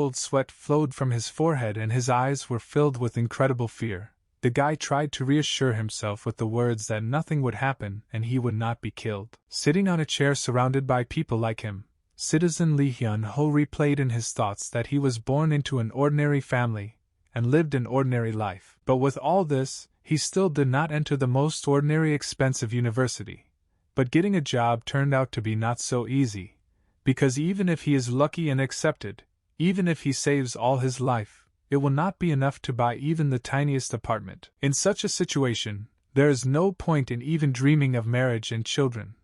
Cold sweat flowed from his forehead and his eyes were filled with incredible fear. The guy tried to reassure himself with the words that nothing would happen and he would not be killed. Sitting on a chair surrounded by people like him, Citizen Lee Hyun-ho replayed in his thoughts that he was born into an ordinary family and lived an ordinary life. But with all this, he still did not enter the most ordinary expensive university. But getting a job turned out to be not so easy, because even if he is lucky and accepted, even if he saves all his life, it will not be enough to buy even the tiniest apartment. In such a situation, there is no point in even dreaming of marriage and children.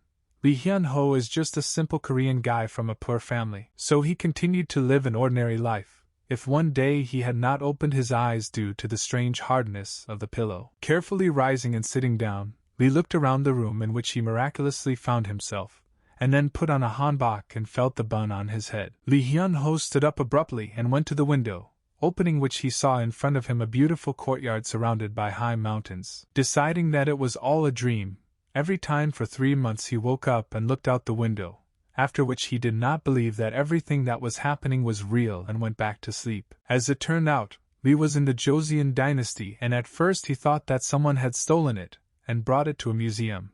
Lee Hyun-ho is just a simple Korean guy from a poor family, so he continued to live an ordinary life, if one day he had not opened his eyes due to the strange hardness of the pillow. Carefully rising and sitting down, Lee looked around the room in which he miraculously found himself, and then put on a hanbok and felt the bun on his head. Lee Hyun-ho stood up abruptly and went to the window, opening which he saw in front of him a beautiful courtyard surrounded by high mountains. Deciding that it was all a dream, every time for 3 months he woke up and looked out the window, after which he did not believe that everything that was happening was real and went back to sleep. As it turned out, Lee was in the Joseon dynasty and at first he thought that someone had stolen it and brought it to a museum.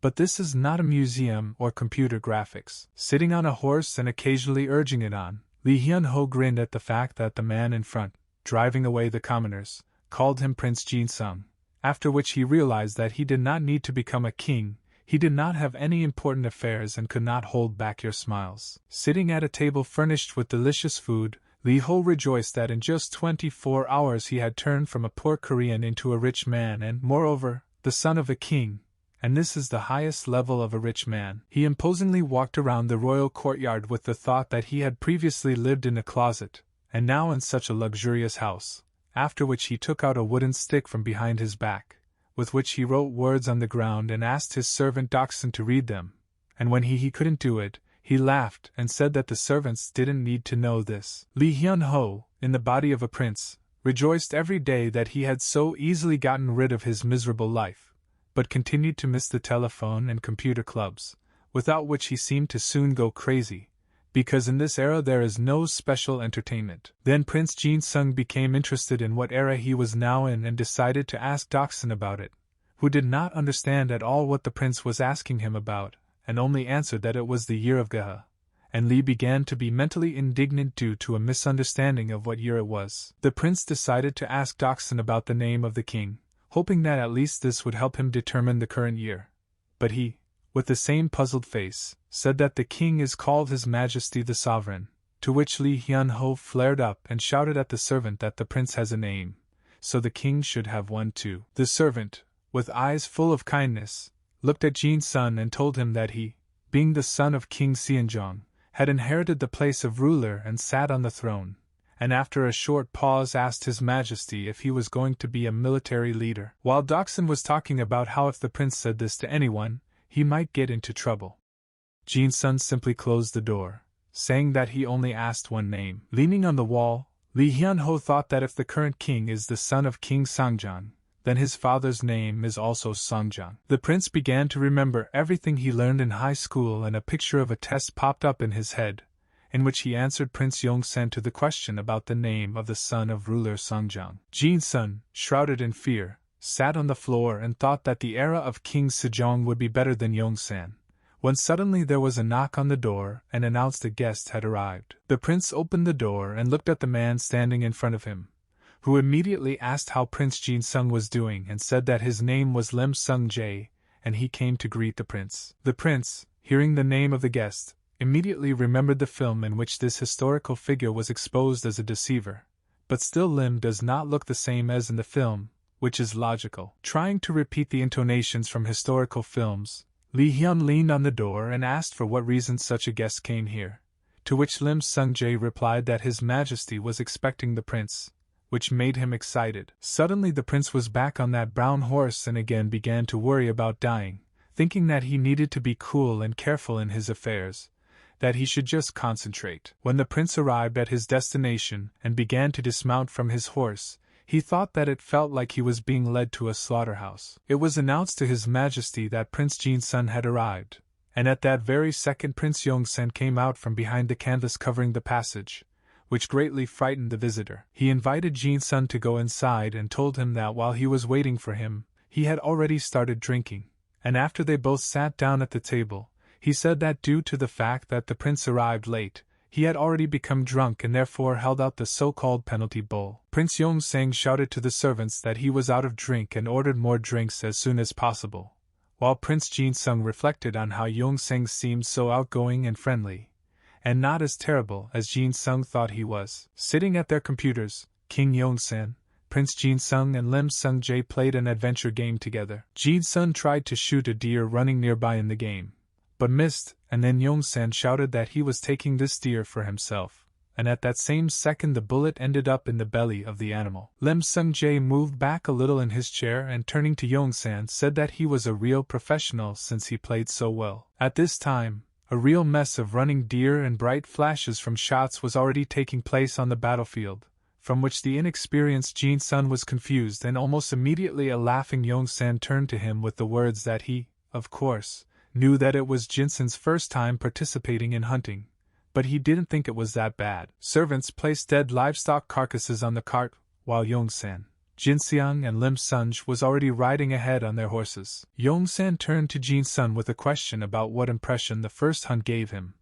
But this is not a museum or computer graphics. Sitting on a horse and occasionally urging it on, Lee Hyun-ho grinned at the fact that the man in front, driving away the commoners, called him Prince Jin-sung, after which he realized that he did not need to become a king, he did not have any important affairs and could not hold back your smiles. Sitting at a table furnished with delicious food, Lee Ho rejoiced that in just 24 hours he had turned from a poor Korean into a rich man and, moreover, the son of a king. And this is the highest level of a rich man. He imposingly walked around the royal courtyard with the thought that he had previously lived in a closet, and now in such a luxurious house, after which he took out a wooden stick from behind his back, with which he wrote words on the ground and asked his servant Doksun to read them, and when he couldn't do it, he laughed and said that the servants didn't need to know this. Lee Hyun-ho, in the body of a prince, rejoiced every day that he had so easily gotten rid of his miserable life, but continued to miss the telephone and computer clubs, without which he seemed to soon go crazy, because in this era there is no special entertainment. Then Prince Jin-sung became interested in what era he was now in and decided to ask Doksun about it, who did not understand at all what the prince was asking him about, and only answered that it was the year of Geha, and Lee began to be mentally indignant due to a misunderstanding of what year it was. The prince decided to ask Doksun about the name of the king, hoping that at least this would help him determine the current year. But he, with the same puzzled face, said that the king is called His Majesty the Sovereign, to which Lee Hyun-ho flared up and shouted at the servant that the prince has a name, so the king should have one too. The servant, with eyes full of kindness, looked at Jin-sun and told him that he, being the son of King Seonjong, had inherited the place of ruler and sat on the throne, and after a short pause asked His Majesty if he was going to be a military leader. While Doksun was talking about how if the prince said this to anyone, he might get into trouble, Jin-sun simply closed the door, saying that he only asked one name. Leaning on the wall, Lee Hyun-ho thought that if the current king is the son of King Songjang, then his father's name is also Songjang. The prince began to remember everything he learned in high school and a picture of a test popped up in his head, in which he answered Prince Yongsan to the question about the name of the son of ruler Songjang. Jin-sun, shrouded in fear, sat on the floor and thought that the era of King Sejong would be better than Yongsan, when suddenly there was a knock on the door and announced a guest had arrived. The prince opened the door and looked at the man standing in front of him, who immediately asked how Prince Jin-sung was doing and said that his name was Lim Sung-jae, and he came to greet the prince. The prince, hearing the name of the guest, immediately remembered the film in which this historical figure was exposed as a deceiver, but still Lim does not look the same as in the film, which is logical. Trying to repeat the intonations from historical films, Lee Hyun leaned on the door and asked for what reason such a guest came here, to which Lim Sung-jae replied that His Majesty was expecting the prince, which made him excited. Suddenly the prince was back on that brown horse and again began to worry about dying, thinking that he needed to be cool and careful in his affairs, that he should just concentrate. When the prince arrived at his destination and began to dismount from his horse, he thought that it felt like he was being led to a slaughterhouse. It was announced to His Majesty that Prince Jin-sun had arrived, and at that very second Prince Yongsan came out from behind the canvas covering the passage, which greatly frightened the visitor. He invited Jin-sun to go inside and told him that while he was waiting for him, he had already started drinking, and after they both sat down at the table, he said that due to the fact that the prince arrived late, he had already become drunk and therefore held out the so-called penalty bowl. Prince Yong-sang shouted to the servants that he was out of drink and ordered more drinks as soon as possible, while Prince Jin-sung reflected on how Yong-sang seemed so outgoing and friendly, and not as terrible as Jin-sung thought he was. Sitting at their computers, King Yong-san, Prince Jin-sung and Lim Sung-jae played an adventure game together. Jin-sun tried to shoot a deer running nearby in the game, but missed, and then Yong-san shouted that he was taking this deer for himself, and at that same second the bullet ended up in the belly of the animal. Lim Sung-jae moved back a little in his chair and turning to Yong-san said that he was a real professional since he played so well. At this time, a real mess of running deer and bright flashes from shots was already taking place on the battlefield, from which the inexperienced Jin-sun was confused, and almost immediately a laughing Yong-san turned to him with the words that he, of course, knew that it was Jin-sun's first time participating in hunting, but he didn't think it was that bad. Servants placed dead livestock carcasses on the cart, while Yong-san, Jin-seong and Lim Sunj was already riding ahead on their horses. Yong-san turned to Jin-sun with a question about what impression the first hunt gave him,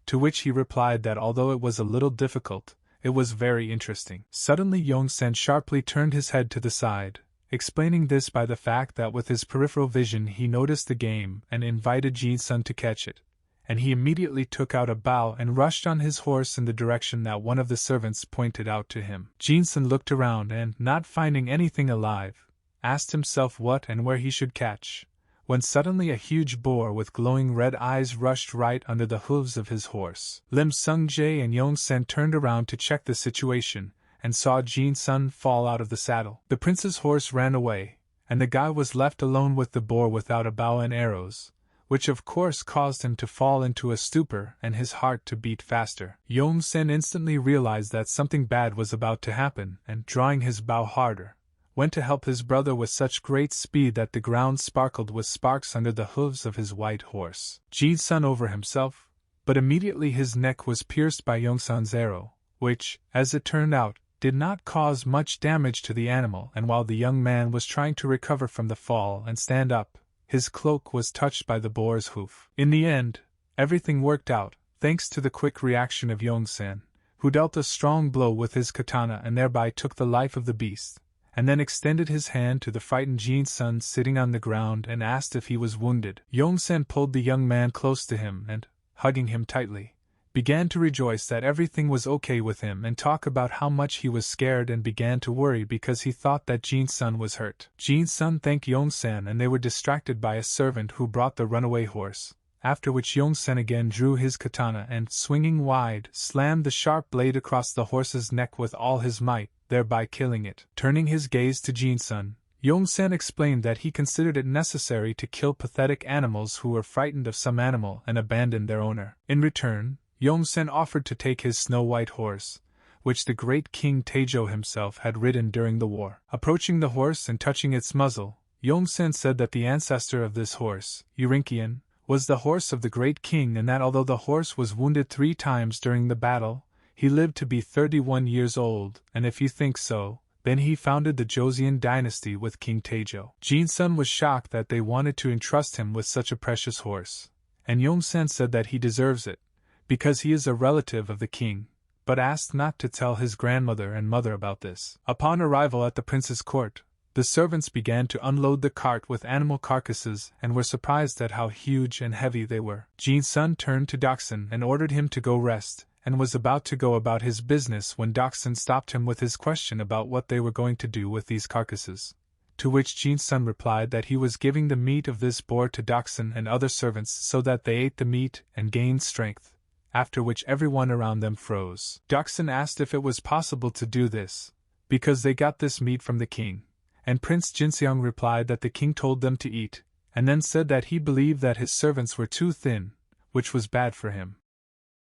to which he replied that although it was a little difficult, it was very interesting. Suddenly Yong-san sharply turned his head to the side, explaining this by the fact that with his peripheral vision he noticed the game and invited Jin-sun to catch it, and he immediately took out a bow and rushed on his horse in the direction that one of the servants pointed out to him. Jin-sun looked around and, not finding anything alive, asked himself what and where he should catch, when suddenly a huge boar with glowing red eyes rushed right under the hooves of his horse. Lim Sung-jae and Yong-san turned around to check the situation, and saw Jin-sun fall out of the saddle. The prince's horse ran away, and the guy was left alone with the boar without a bow and arrows, which of course caused him to fall into a stupor and his heart to beat faster. Yong-san instantly realized that something bad was about to happen, and drawing his bow harder, went to help his brother with such great speed that the ground sparkled with sparks under the hooves of his white horse. Jin-sun over himself, but immediately his neck was pierced by Yong-san's arrow, which, as it turned out, did not cause much damage to the animal, and while the young man was trying to recover from the fall and stand up, his cloak was touched by the boar's hoof. In the end, everything worked out, thanks to the quick reaction of Yong-san, who dealt a strong blow with his katana and thereby took the life of the beast, and then extended his hand to the frightened Jin-sun sitting on the ground and asked if he was wounded. Yong-san pulled the young man close to him and, hugging him tightly, began to rejoice that everything was okay with him and talk about how much he was scared and began to worry because he thought that Jin-sun was hurt. Jin-sun thanked Yong-san and they were distracted by a servant who brought the runaway horse, after which Yong-san again drew his katana and, swinging wide, slammed the sharp blade across the horse's neck with all his might, thereby killing it. Turning his gaze to Jin-sun, Yong-san explained that he considered it necessary to kill pathetic animals who were frightened of some animal and abandoned their owner. In return, Yong-san offered to take his snow-white horse, which the great King Taejo himself had ridden during the war. Approaching the horse and touching its muzzle, Yong-san said that the ancestor of this horse, Eurinkian, was the horse of the great king, and that although the horse was wounded 3 times during the battle, he lived to be 31 years old, and if you think so, then he founded the Joseon dynasty with King Taejo. Jin-sun was shocked that they wanted to entrust him with such a precious horse, and Yong-san said that he deserves it, because he is a relative of the king, but asked not to tell his grandmother and mother about this. Upon arrival at the prince's court, the servants began to unload the cart with animal carcasses and were surprised at how huge and heavy they were. Jin-sun turned to Doksun and ordered him to go rest, and was about to go about his business when Doksun stopped him with his question about what they were going to do with these carcasses, to which Jin-sun replied that he was giving the meat of this boar to Doksun and other servants so that they ate the meat and gained strength, after which everyone around them froze. Doksun asked if it was possible to do this, because they got this meat from the king, and Prince Jinseong replied that the king told them to eat, and then said that he believed that his servants were too thin, which was bad for him.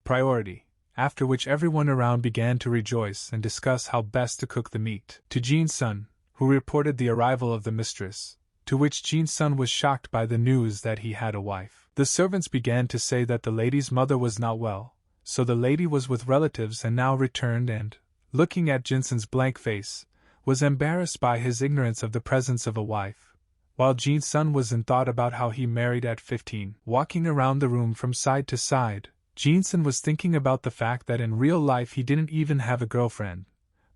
Priority. After which everyone around began to rejoice and discuss how best to cook the meat. To Jin-sun, who reported the arrival of the mistress, to which Jin-sun was shocked by the news that he had a wife. The servants began to say that the lady's mother was not well, so the lady was with relatives and now returned and, looking at Jinsun's blank face, was embarrassed by his ignorance of the presence of a wife, while Jin-sun was in thought about how he married at 15. Walking around the room from side to side, Jin-sun was thinking about the fact that in real life he didn't even have a girlfriend,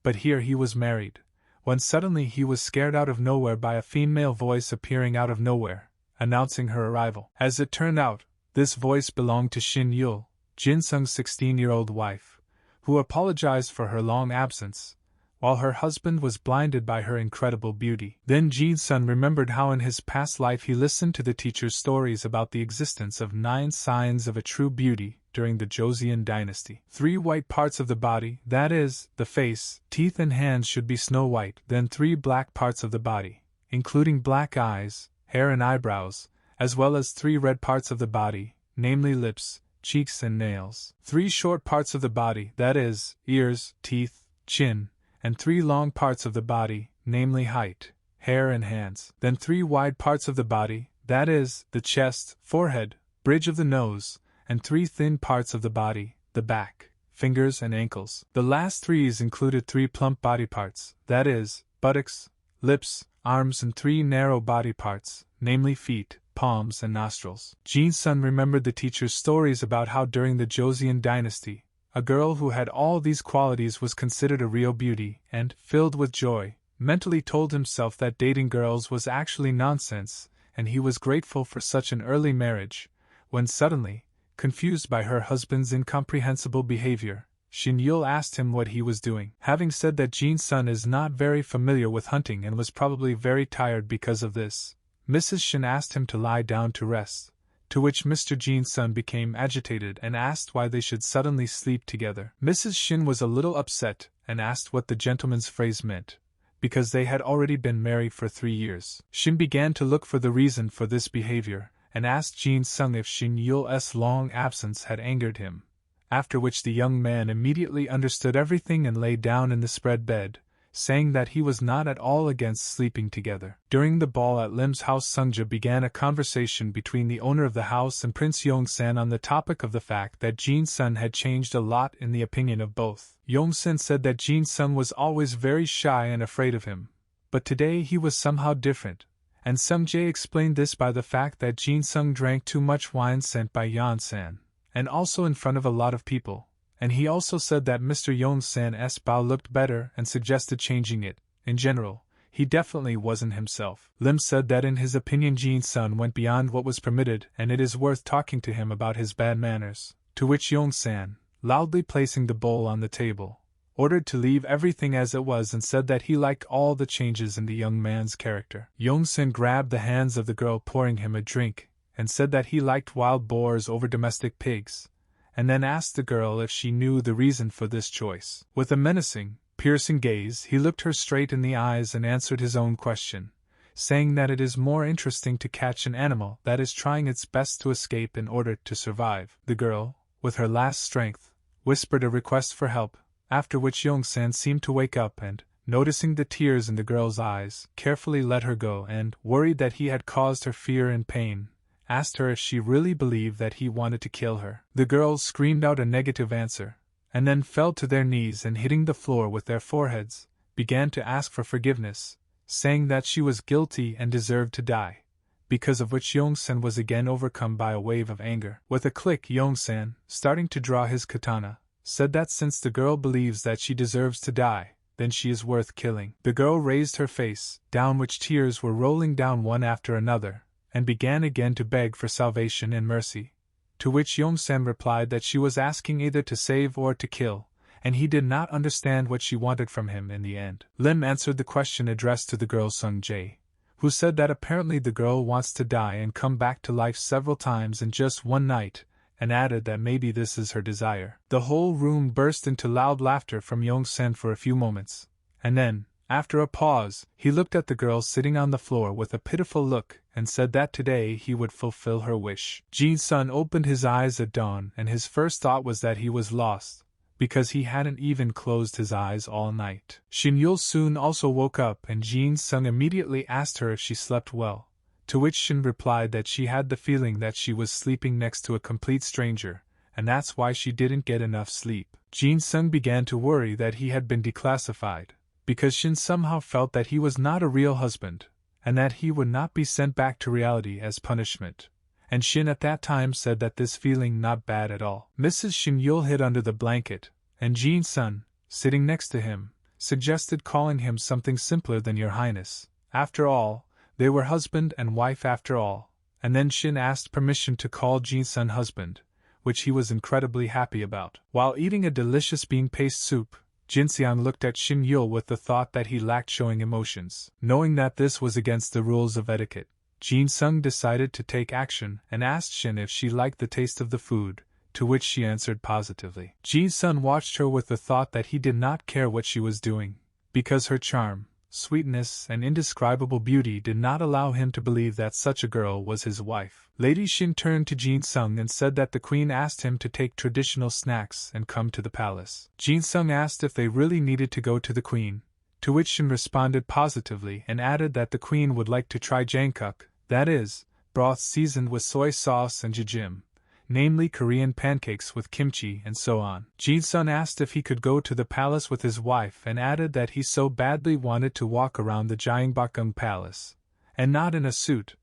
but here he was married, when suddenly he was scared out of nowhere by a female voice appearing out of nowhere, announcing her arrival. As it turned out, this voice belonged to Shin Yul, Jin-sung's 16-year-old wife, who apologized for her long absence, while her husband was blinded by her incredible beauty. Then Jin-sun remembered how in his past life he listened to the teacher's stories about the existence of 9 signs of a true beauty during the Joseon dynasty. 3 white parts of the body, that is, the face, teeth and hands should be snow white, then 3 black parts of the body, including black eyes, hair and eyebrows, as well as 3 red parts of the body, namely lips, cheeks and nails. 3 short parts of the body, that is, ears, teeth, chin, and 3 long parts of the body, namely height, hair and hands. Then 3 wide parts of the body, that is, the chest, forehead, bridge of the nose, and 3 thin parts of the body, the back, fingers and ankles. The last 3's included 3 plump body parts, that is, buttocks, lips, arms and 3 narrow body parts, namely feet, palms and nostrils. Jin-sun remembered the teacher's stories about how during the Joseon dynasty, a girl who had all these qualities was considered a real beauty and, filled with joy, mentally told himself that dating girls was actually nonsense, and he was grateful for such an early marriage, when suddenly, confused by her husband's incomprehensible behavior, Shin Yul asked him what he was doing. Having said that Jin-sun is not very familiar with hunting and was probably very tired because of this, Mrs. Shin asked him to lie down to rest, to which Mr. Jin-sun became agitated and asked why they should suddenly sleep together. Mrs. Shin was a little upset and asked what the gentleman's phrase meant, because they had already been married for 3 years. Shin began to look for the reason for this behavior, and asked Jin-sun if Shin Yul's long absence had angered him, after which the young man immediately understood everything and lay down in the spread bed, saying that he was not at all against sleeping together. During the ball at Lim's house, Sungja began a conversation between the owner of the house and Prince Yongsan on the topic of the fact that Jin-sun had changed a lot in the opinion of both. Yongsan said that Jin-sun was always very shy and afraid of him, but today he was somehow different, and Sungjae explained this by the fact that Jin-sun drank too much wine sent by Yan-san, and also in front of a lot of people, and he also said that Mr. Yong-san's bow looked better and suggested changing it. In general, he definitely wasn't himself. Lim said that in his opinion Jin-sun went beyond what was permitted and it is worth talking to him about his bad manners, to which Yong-san, loudly placing the bowl on the table, ordered to leave everything as it was and said that he liked all the changes in the young man's character. Yong-san grabbed the hands of the girl pouring him a drink, and said that he liked wild boars over domestic pigs, and then asked the girl if she knew the reason for this choice. With a menacing, piercing gaze he looked her straight in the eyes and answered his own question, saying that it is more interesting to catch an animal that is trying its best to escape in order to survive. The girl, with her last strength, whispered a request for help, after which Yong-san seemed to wake up and, noticing the tears in the girl's eyes, carefully let her go and, worried that he had caused her fear and pain, asked her if she really believed that he wanted to kill her. The girls screamed out a negative answer, and then fell to their knees and hitting the floor with their foreheads, began to ask for forgiveness, saying that she was guilty and deserved to die, because of which Yong-san was again overcome by a wave of anger. With a click Yong-san, starting to draw his katana, said that since the girl believes that she deserves to die, then she is worth killing. The girl raised her face, down which tears were rolling down one after another, and began again to beg for salvation and mercy, to which Yong-san replied that she was asking either to save or to kill, and he did not understand what she wanted from him in the end. Lim answered the question addressed to the girl Sung-jae, who said that apparently the girl wants to die and come back to life several times in just one night, and added that maybe this is her desire. The whole room burst into loud laughter from Yong-san for a few moments, and then, after a pause, he looked at the girl sitting on the floor with a pitiful look and said that today he would fulfill her wish. Jin-sun opened his eyes at dawn and his first thought was that he was lost, because he hadn't even closed his eyes all night. Shin Yul soon also woke up and Jin-sun immediately asked her if she slept well, to which Shin replied that she had the feeling that she was sleeping next to a complete stranger, and that's why she didn't get enough sleep. Jin Sung began to worry that he had been declassified, because Shin somehow felt that he was not a real husband, and that he would not be sent back to reality as punishment. And Shin at that time said that this feeling not bad at all. Mrs. Shin Yul hid under the blanket, and Jin Sun, sitting next to him, suggested calling him something simpler than Your Highness. After all, they were husband and wife after all. And then Shin asked permission to call Jin Sun husband, which he was incredibly happy about. While eating a delicious bean paste soup, Jin Xiang looked at Shin Yul with the thought that he lacked showing emotions. Knowing that this was against the rules of etiquette, Jin Sung decided to take action and asked Shin if she liked the taste of the food, to which she answered positively. Jin Sun watched her with the thought that he did not care what she was doing, because her charm, sweetness, and indescribable beauty did not allow him to believe that such a girl was his wife. Lady Shin turned to Jin Sung and said that the queen asked him to take traditional snacks and come to the palace. Jin Sung asked if they really needed to go to the queen, to which Shin responded positively and added that the queen would like to try jangkuk, that is, broth seasoned with soy sauce and jjim, namely Korean pancakes with kimchi and so on. Jin Sun asked if he could go to the palace with his wife and added that he so badly wanted to walk around the Gyeongbokgung palace, and not in a suit,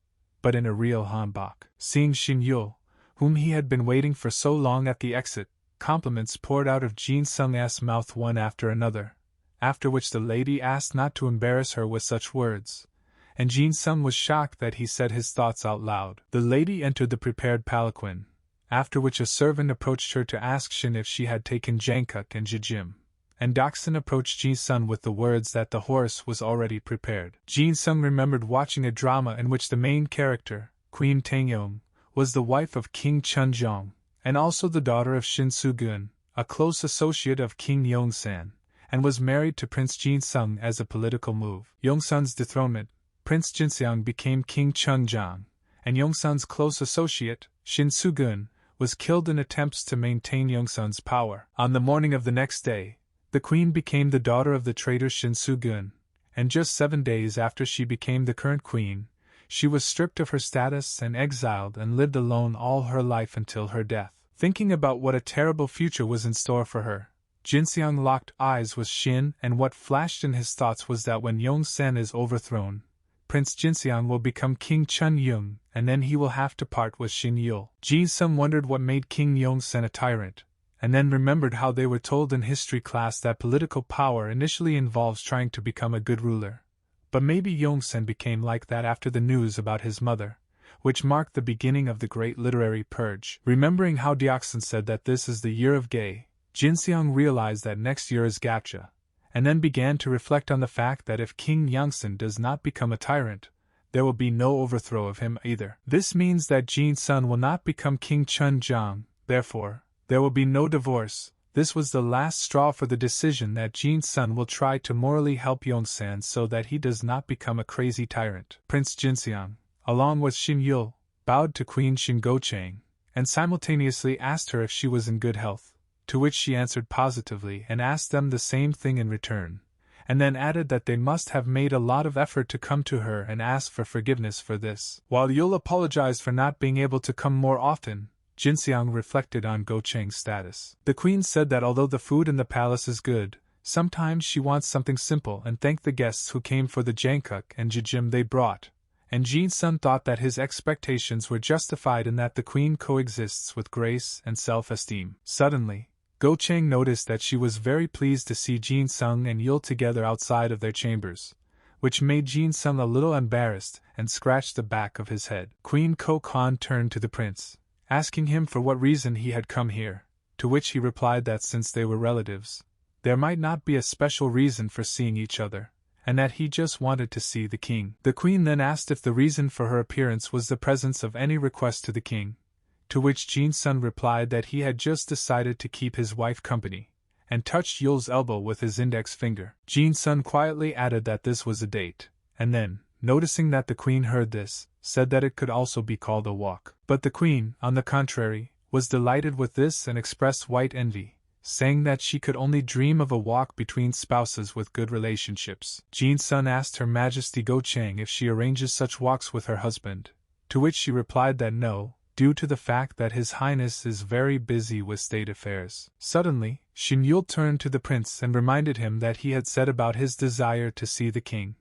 but in a real hanbok. Seeing Shin Yul, whom he had been waiting for so long at the exit, compliments poured out of Jin Sung's mouth one after another, after which the lady asked not to embarrass her with such words, and Jin Sung was shocked that he said his thoughts out loud. The lady entered the prepared palanquin, after which a servant approached her to ask Shin if she had taken jangkuk and jjim, and Doksun approached Jin Sun with the words that the horse was already prepared. Jin Sung remembered watching a drama in which the main character, Queen Taehyung, was the wife of King Chun Jong, and also the daughter of Shin Soo-gun, a close associate of King Yong-san, and was married to Prince Jin Sung as a political move. Yong-sun's dethronement, Prince Jinseong became King Chun Jong, and Yong-sun's close associate, Shin Soo-gun, was killed in attempts to maintain Yong-sun's power. On the morning of the next day, the queen became the daughter of the traitor Shin Soo-gun, and just 7 days after she became the current queen, she was stripped of her status and exiled and lived alone all her life until her death. Thinking about what a terrible future was in store for her, Jinseong locked eyes with Shin, and what flashed in his thoughts was that when Yong-san is overthrown, Prince Jinseong will become King Chun-yung, and then he will have to part with Shin Yul. Jin Sung wondered what made King Yong-san a tyrant, and then remembered how they were told in history class that political power initially involves trying to become a good ruler. But maybe Yong-san became like that after the news about his mother, which marked the beginning of the Great Literary Purge. Remembering how Deoksun said that this is the year of Gay, Jinseong realized that next year is Gapcha, and then began to reflect on the fact that if King Yongsan does not become a tyrant, there will be no overthrow of him either. This means that Jin Sun will not become King Chun Jong, therefore, there will be no divorce. This was the last straw for the decision that Jin Sun will try to morally help Yongsan so that he does not become a crazy tyrant. Prince Jinseong, along with Shin Yul, bowed to Queen Shin Gochang, and simultaneously asked her if she was in good health, to which she answered positively and asked them the same thing in return, and then added that they must have made a lot of effort to come to her and ask for forgiveness for this. While Yul apologized for not being able to come more often, Jinseong reflected on Gochang's status. The queen said that although the food in the palace is good, sometimes she wants something simple and thanked the guests who came for the jangkuk and jjim they brought, and Jin Sun thought that his expectations were justified in that the queen coexists with grace and self-esteem. Suddenly, Gochang noticed that she was very pleased to see Jin Sung and Yul together outside of their chambers, which made Jin Sung a little embarrassed and scratched the back of his head. Queen Ko Khan turned to the prince, asking him for what reason he had come here, to which he replied that since they were relatives, there might not be a special reason for seeing each other, and that he just wanted to see the king. The queen then asked if the reason for her appearance was the presence of any request to the king, to which Jin Sun replied that he had just decided to keep his wife company, and touched Yul's elbow with his index finger. Jin Sun quietly added that this was a date, and then, noticing that the queen heard this, said that it could also be called a walk. But the queen, on the contrary, was delighted with this and expressed white envy, saying that she could only dream of a walk between spouses with good relationships. Jin Sun asked Her Majesty Gochang if she arranges such walks with her husband, to which she replied that no, due to the fact that His Highness is very busy with state affairs. Suddenly, Shin Yul turned to the prince and reminded him that he had said about his desire to see the king,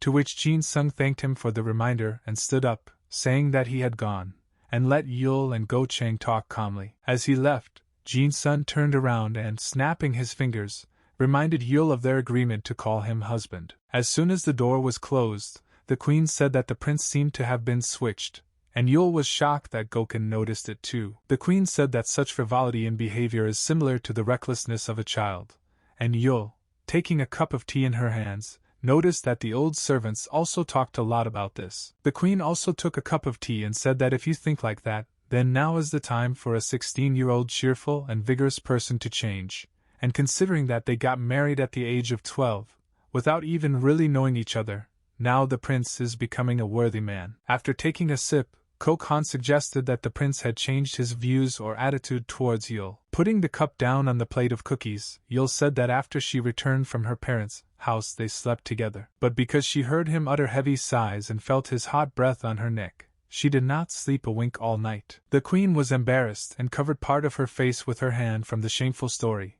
to which Jin Sung thanked him for the reminder and stood up, saying that he had gone, and let Yul and Go Chang talk calmly. As he left, Jin Sun turned around and, snapping his fingers, reminded Yul of their agreement to call him husband. As soon as the door was closed, the queen said that the prince seemed to have been switched, and Yul was shocked that Gokun noticed it too. The queen said that such frivolity in behavior is similar to the recklessness of a child, and Yul, taking a cup of tea in her hands, noticed that the old servants also talked a lot about this. The queen also took a cup of tea and said that if you think like that, then now is the time for a 16-year-old cheerful and vigorous person to change, and considering that they got married at the age of 12, without even really knowing each other, now the prince is becoming a worthy man. After taking a sip, Ko Khan suggested that the prince had changed his views or attitude towards Yul. Putting the cup down on the plate of cookies, Yul said that after she returned from her parents' house they slept together. But because she heard him utter heavy sighs and felt his hot breath on her neck, she did not sleep a wink all night. The queen was embarrassed and covered part of her face with her hand from the shameful story,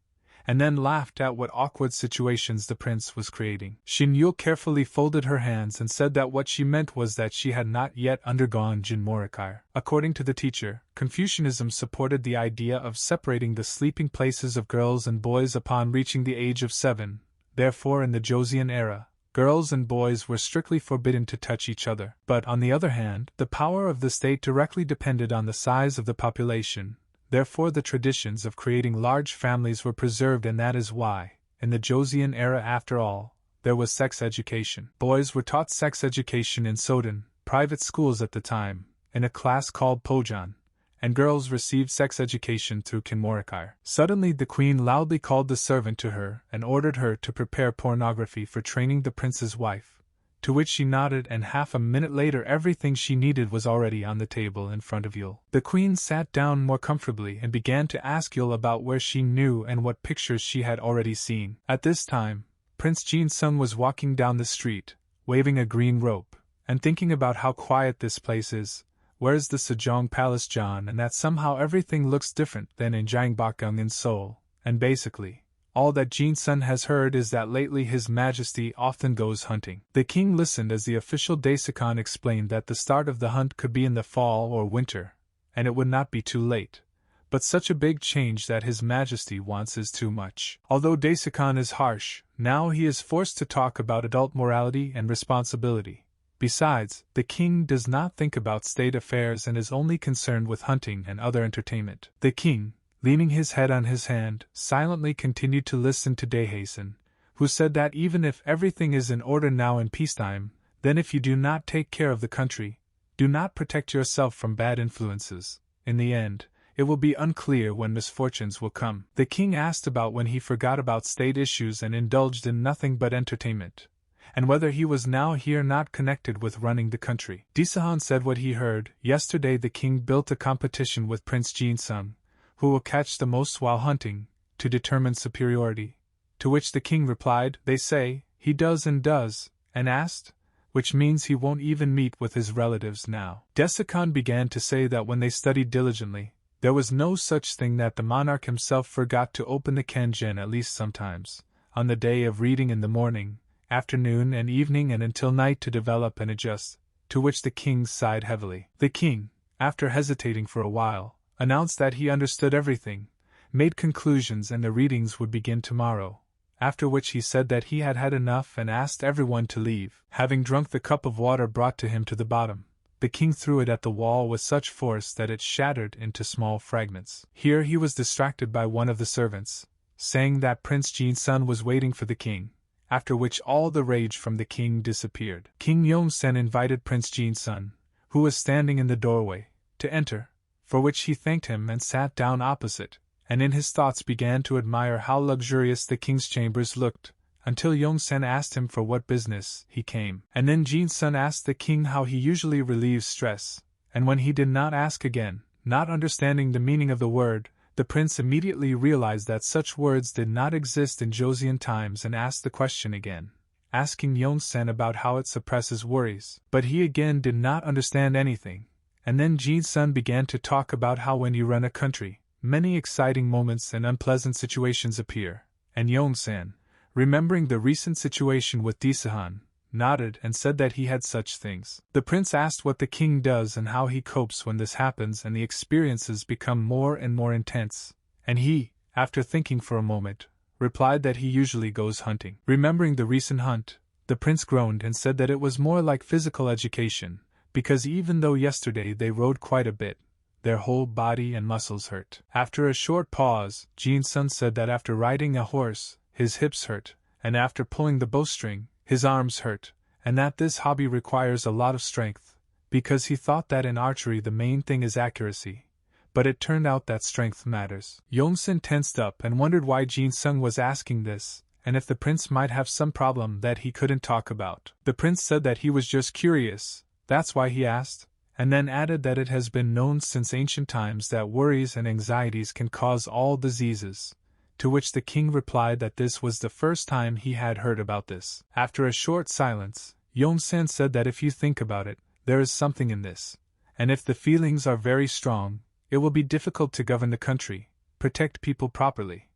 and then laughed at what awkward situations the prince was creating. Shin Yul carefully folded her hands and said that what she meant was that she had not yet undergone Jinmorikar. According to the teacher, Confucianism supported the idea of separating the sleeping places of girls and boys upon reaching the age of 7, therefore in the Joseon era, girls and boys were strictly forbidden to touch each other. But on the other hand, the power of the state directly depended on the size of the population. Therefore the traditions of creating large families were preserved, and that is why, in the Joseon era after all, there was sex education. Boys were taught sex education in Soden, private schools at the time, in a class called Pojan, and girls received sex education through Kinmorikar. Suddenly the queen loudly called the servant to her and ordered her to prepare pornography for training the prince's wife, to which she nodded, and half a minute later everything she needed was already on the table in front of Yul. The queen sat down more comfortably and began to ask Yul about where she knew and what pictures she had already seen. At this time, Prince Jin Sung was walking down the street, waving a green rope, and thinking about how quiet this place is, where's the Sejong Palace John, and that somehow everything looks different than in Jangbakgung in Seoul, and basically, all that Jin Sun has heard is that lately His Majesty often goes hunting. The king listened as the official Daisakon explained that the start of the hunt could be in the fall or winter, and it would not be too late. But such a big change that His Majesty wants is too much. Although Daisakon is harsh, now he is forced to talk about adult morality and responsibility. Besides, the king does not think about state affairs and is only concerned with hunting and other entertainment. The king, leaning his head on his hand, silently continued to listen to Daehasen, who said that even if everything is in order now in peacetime, then if you do not take care of the country, do not protect yourself from bad influences, in the end, it will be unclear when misfortunes will come. The king asked about when he forgot about state issues and indulged in nothing but entertainment, and whether he was now here not connected with running the country. Disahan said what he heard. Yesterday the king built a competition with Prince Jin Sung, who will catch the most while hunting, to determine superiority, to which the king replied, they say, he does, and asked, which means he won't even meet with his relatives now. Desakan began to say that when they studied diligently, there was no such thing, that the monarch himself forgot to open the kanjin at least sometimes, on the day of reading in the morning, afternoon and evening and until night to develop and adjust, to which the king sighed heavily. The king, after hesitating for a while, announced that he understood everything, made conclusions, and the readings would begin tomorrow, after which he said that he had had enough and asked everyone to leave. Having drunk the cup of water brought to him to the bottom, the king threw it at the wall with such force that it shattered into small fragments. Here he was distracted by one of the servants, saying that Prince Jin Sun was waiting for the king, after which all the rage from the king disappeared. King Yong-sen invited Prince Jin Sun, who was standing in the doorway, to enter, for which he thanked him and sat down opposite, and in his thoughts began to admire how luxurious the king's chambers looked, until Yong-sen asked him for what business he came. And then Jin Sun asked the king how he usually relieves stress, and when he did not ask again, not understanding the meaning of the word, the prince immediately realized that such words did not exist in Joseon times and asked the question again, asking Yong-sen about how it suppresses worries. But he again did not understand anything, And then Jin-sun began to talk about how when you run a country, many exciting moments and unpleasant situations appear, and Yong-san, remembering the recent situation with Disahan, nodded and said that he had such things. The prince asked what the king does and how he copes when this happens, and the experiences become more and more intense, and he, after thinking for a moment, replied that he usually goes hunting. Remembering the recent hunt, the prince groaned and said that it was more like physical education, because even though yesterday they rode quite a bit, their whole body and muscles hurt. After a short pause, Jin-sun said that after riding a horse, his hips hurt, and after pulling the bowstring, his arms hurt, and that this hobby requires a lot of strength, because he thought that in archery the main thing is accuracy, but it turned out that strength matters. Yong-sun tensed up and wondered why Jin-sun was asking this, and if the prince might have some problem that he couldn't talk about. The prince said that he was just curious, that's why he asked, and then added that it has been known since ancient times that worries and anxieties can cause all diseases, to which the king replied that this was the first time he had heard about this. After a short silence, Yong-san said that if you think about it, there is something in this, and if the feelings are very strong, it will be difficult to govern the country, protect people properly,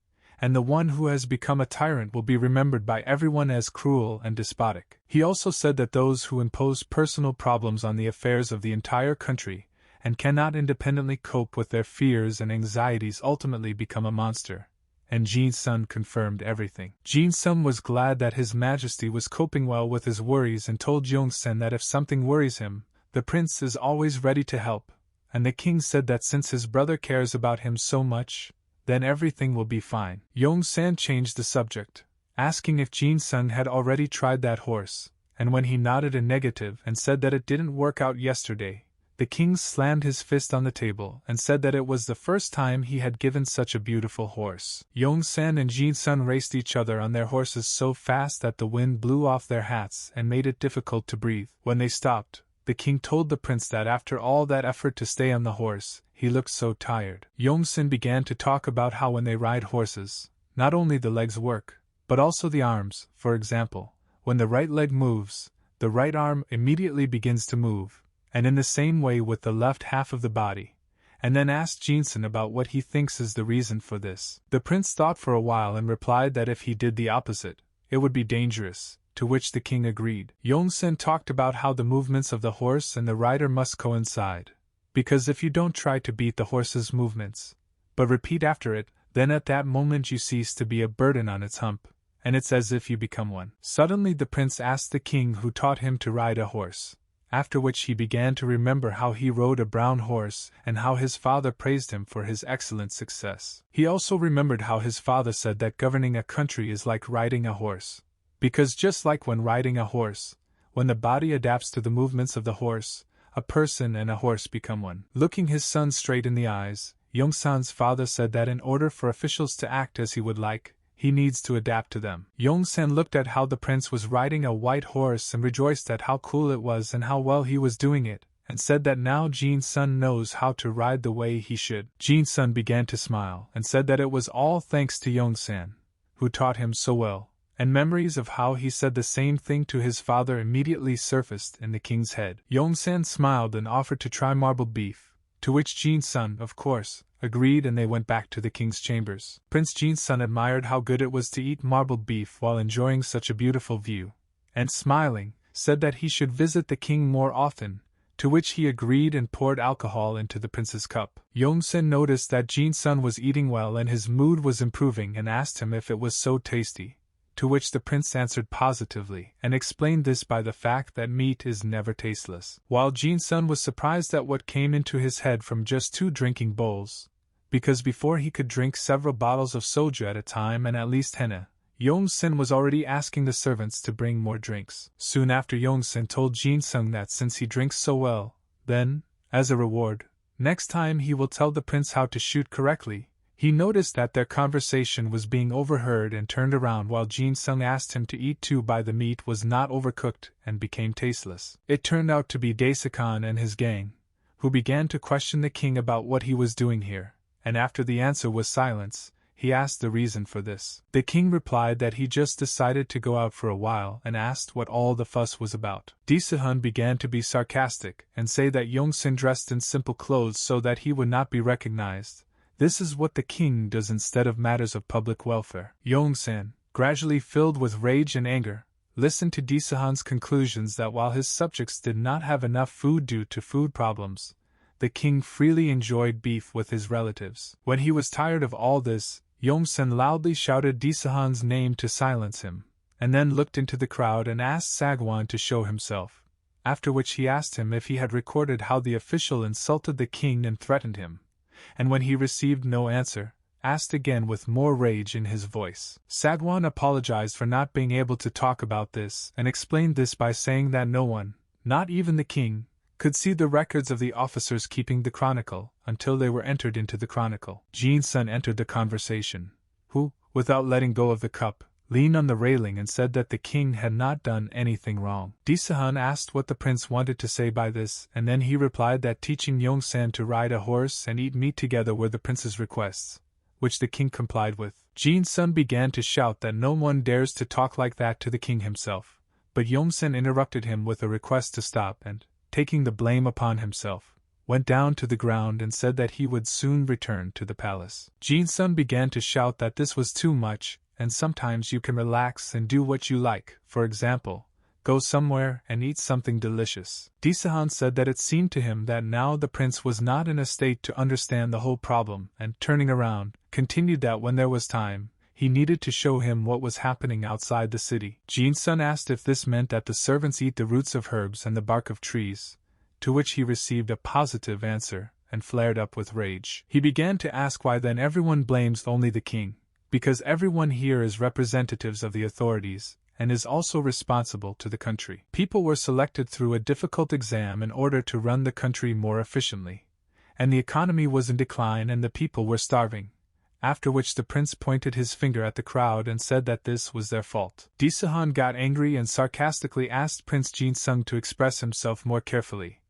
and the one who has become a tyrant will be remembered by everyone as cruel and despotic. He also said that those who impose personal problems on the affairs of the entire country and cannot independently cope with their fears and anxieties ultimately become a monster. And Jin-sun confirmed everything. Jin-sun was glad that His Majesty was coping well with his worries and told Yong-sen that if something worries him, the prince is always ready to help, and the king said that since his brother cares about him so much, then everything will be fine. Yong-san changed the subject, asking if Jin-sun had already tried that horse, and when he nodded a negative and said that it didn't work out yesterday, the king slammed his fist on the table and said that it was the first time he had given such a beautiful horse. Yong-san and Jin-sun raced each other on their horses so fast that the wind blew off their hats and made it difficult to breathe. When they stopped, the king told the prince that after all that effort to stay on the horse, he looked so tired. Yong-san began to talk about how when they ride horses, not only the legs work, but also the arms. For example, when the right leg moves, the right arm immediately begins to move, and in the same way with the left half of the body, and then asked Jin-sun about what he thinks is the reason for this. The prince thought for a while and replied that if he did the opposite, it would be dangerous, to which the king agreed. Yong-san talked about how the movements of the horse and the rider must coincide, because if you don't try to beat the horse's movements, but repeat after it, then at that moment you cease to be a burden on its hump, and it's as if you become one. Suddenly the prince asked the king who taught him to ride a horse, after which he began to remember how he rode a brown horse and how his father praised him for his excellent success. He also remembered how his father said that governing a country is like riding a horse, because just like when riding a horse, when the body adapts to the movements of the horse, a person and a horse become one. Looking his son straight in the eyes, Yong-san's father said that in order for officials to act as he would like, he needs to adapt to them. Yong-san looked at how the prince was riding a white horse and rejoiced at how cool it was and how well he was doing it, and said that now Jin-sun knows how to ride the way he should. Jin-sun began to smile and said that it was all thanks to Yong-san, who taught him so well, and memories of how he said the same thing to his father immediately surfaced in the king's head. Yong-san smiled and offered to try marbled beef, to which Jin-sun, of course, agreed, and they went back to the king's chambers. Prince Jin-sun admired how good it was to eat marbled beef while enjoying such a beautiful view, and smiling, said that he should visit the king more often, to which he agreed and poured alcohol into the prince's cup. Yong-san noticed that Jin-sun was eating well and his mood was improving and asked him if it was so tasty, to which the prince answered positively and explained this by the fact that meat is never tasteless. While Jin-sun was surprised at what came into his head from just 2 drinking bowls, because before he could drink several bottles of soju at a time and at least henna, Yong-sun was already asking the servants to bring more drinks. Soon after, Yong-sun told Jin-sun that since he drinks so well, then, as a reward, next time he will tell the prince how to shoot correctly. He noticed that their conversation was being overheard and turned around while Jin-sun asked him to eat too by the meat was not overcooked and became tasteless. It turned out to be Daisukan and his gang, who began to question the king about what he was doing here, and after the answer was silence, he asked the reason for this. The king replied that he just decided to go out for a while and asked what all the fuss was about. Disahun began to be sarcastic and say that Yongsan dressed in simple clothes so that he would not be recognized. This is what the king does instead of matters of public welfare. Yongsan, gradually filled with rage and anger, listened to Disahun's conclusions that while his subjects did not have enough food due to food problems, the king freely enjoyed beef with his relatives. When he was tired of all this, Yongsan loudly shouted Disahun's name to silence him, and then looked into the crowd and asked Sagwan to show himself, after which he asked him if he had recorded how the official insulted the king and threatened him, and when he received no answer, asked again with more rage in his voice. Sagwan apologized for not being able to talk about this and explained this by saying that no one, not even the king, could see the records of the officers keeping the chronicle until they were entered into the chronicle. Jin-sun entered the conversation, who, without letting go of the cup, leaned on the railing and said that the king had not done anything wrong. Disahun asked what the prince wanted to say by this, and then he replied that teaching Yongsan to ride a horse and eat meat together were the prince's requests, which the king complied with. Jin-sun began to shout that no one dares to talk like that to the king himself, but Yongsan interrupted him with a request to stop and, taking the blame upon himself, went down to the ground and said that he would soon return to the palace. Jin-sun began to shout that this was too much, and sometimes you can relax and do what you like, for example, go somewhere and eat something delicious. Disahun said that it seemed to him that now the prince was not in a state to understand the whole problem, and turning around, continued that when there was time, he needed to show him what was happening outside the city. Jin-sun asked if this meant that the servants eat the roots of herbs and the bark of trees, to which he received a positive answer, and flared up with rage. He began to ask why then everyone blames only the king, because everyone here is representatives of the authorities, and is also responsible to the country. People were selected through a difficult exam in order to run the country more efficiently, and the economy was in decline and the people were starving. After which the prince pointed his finger at the crowd and said that this was their fault. Disahun got angry and sarcastically asked Prince Jin-sung to express himself more carefully,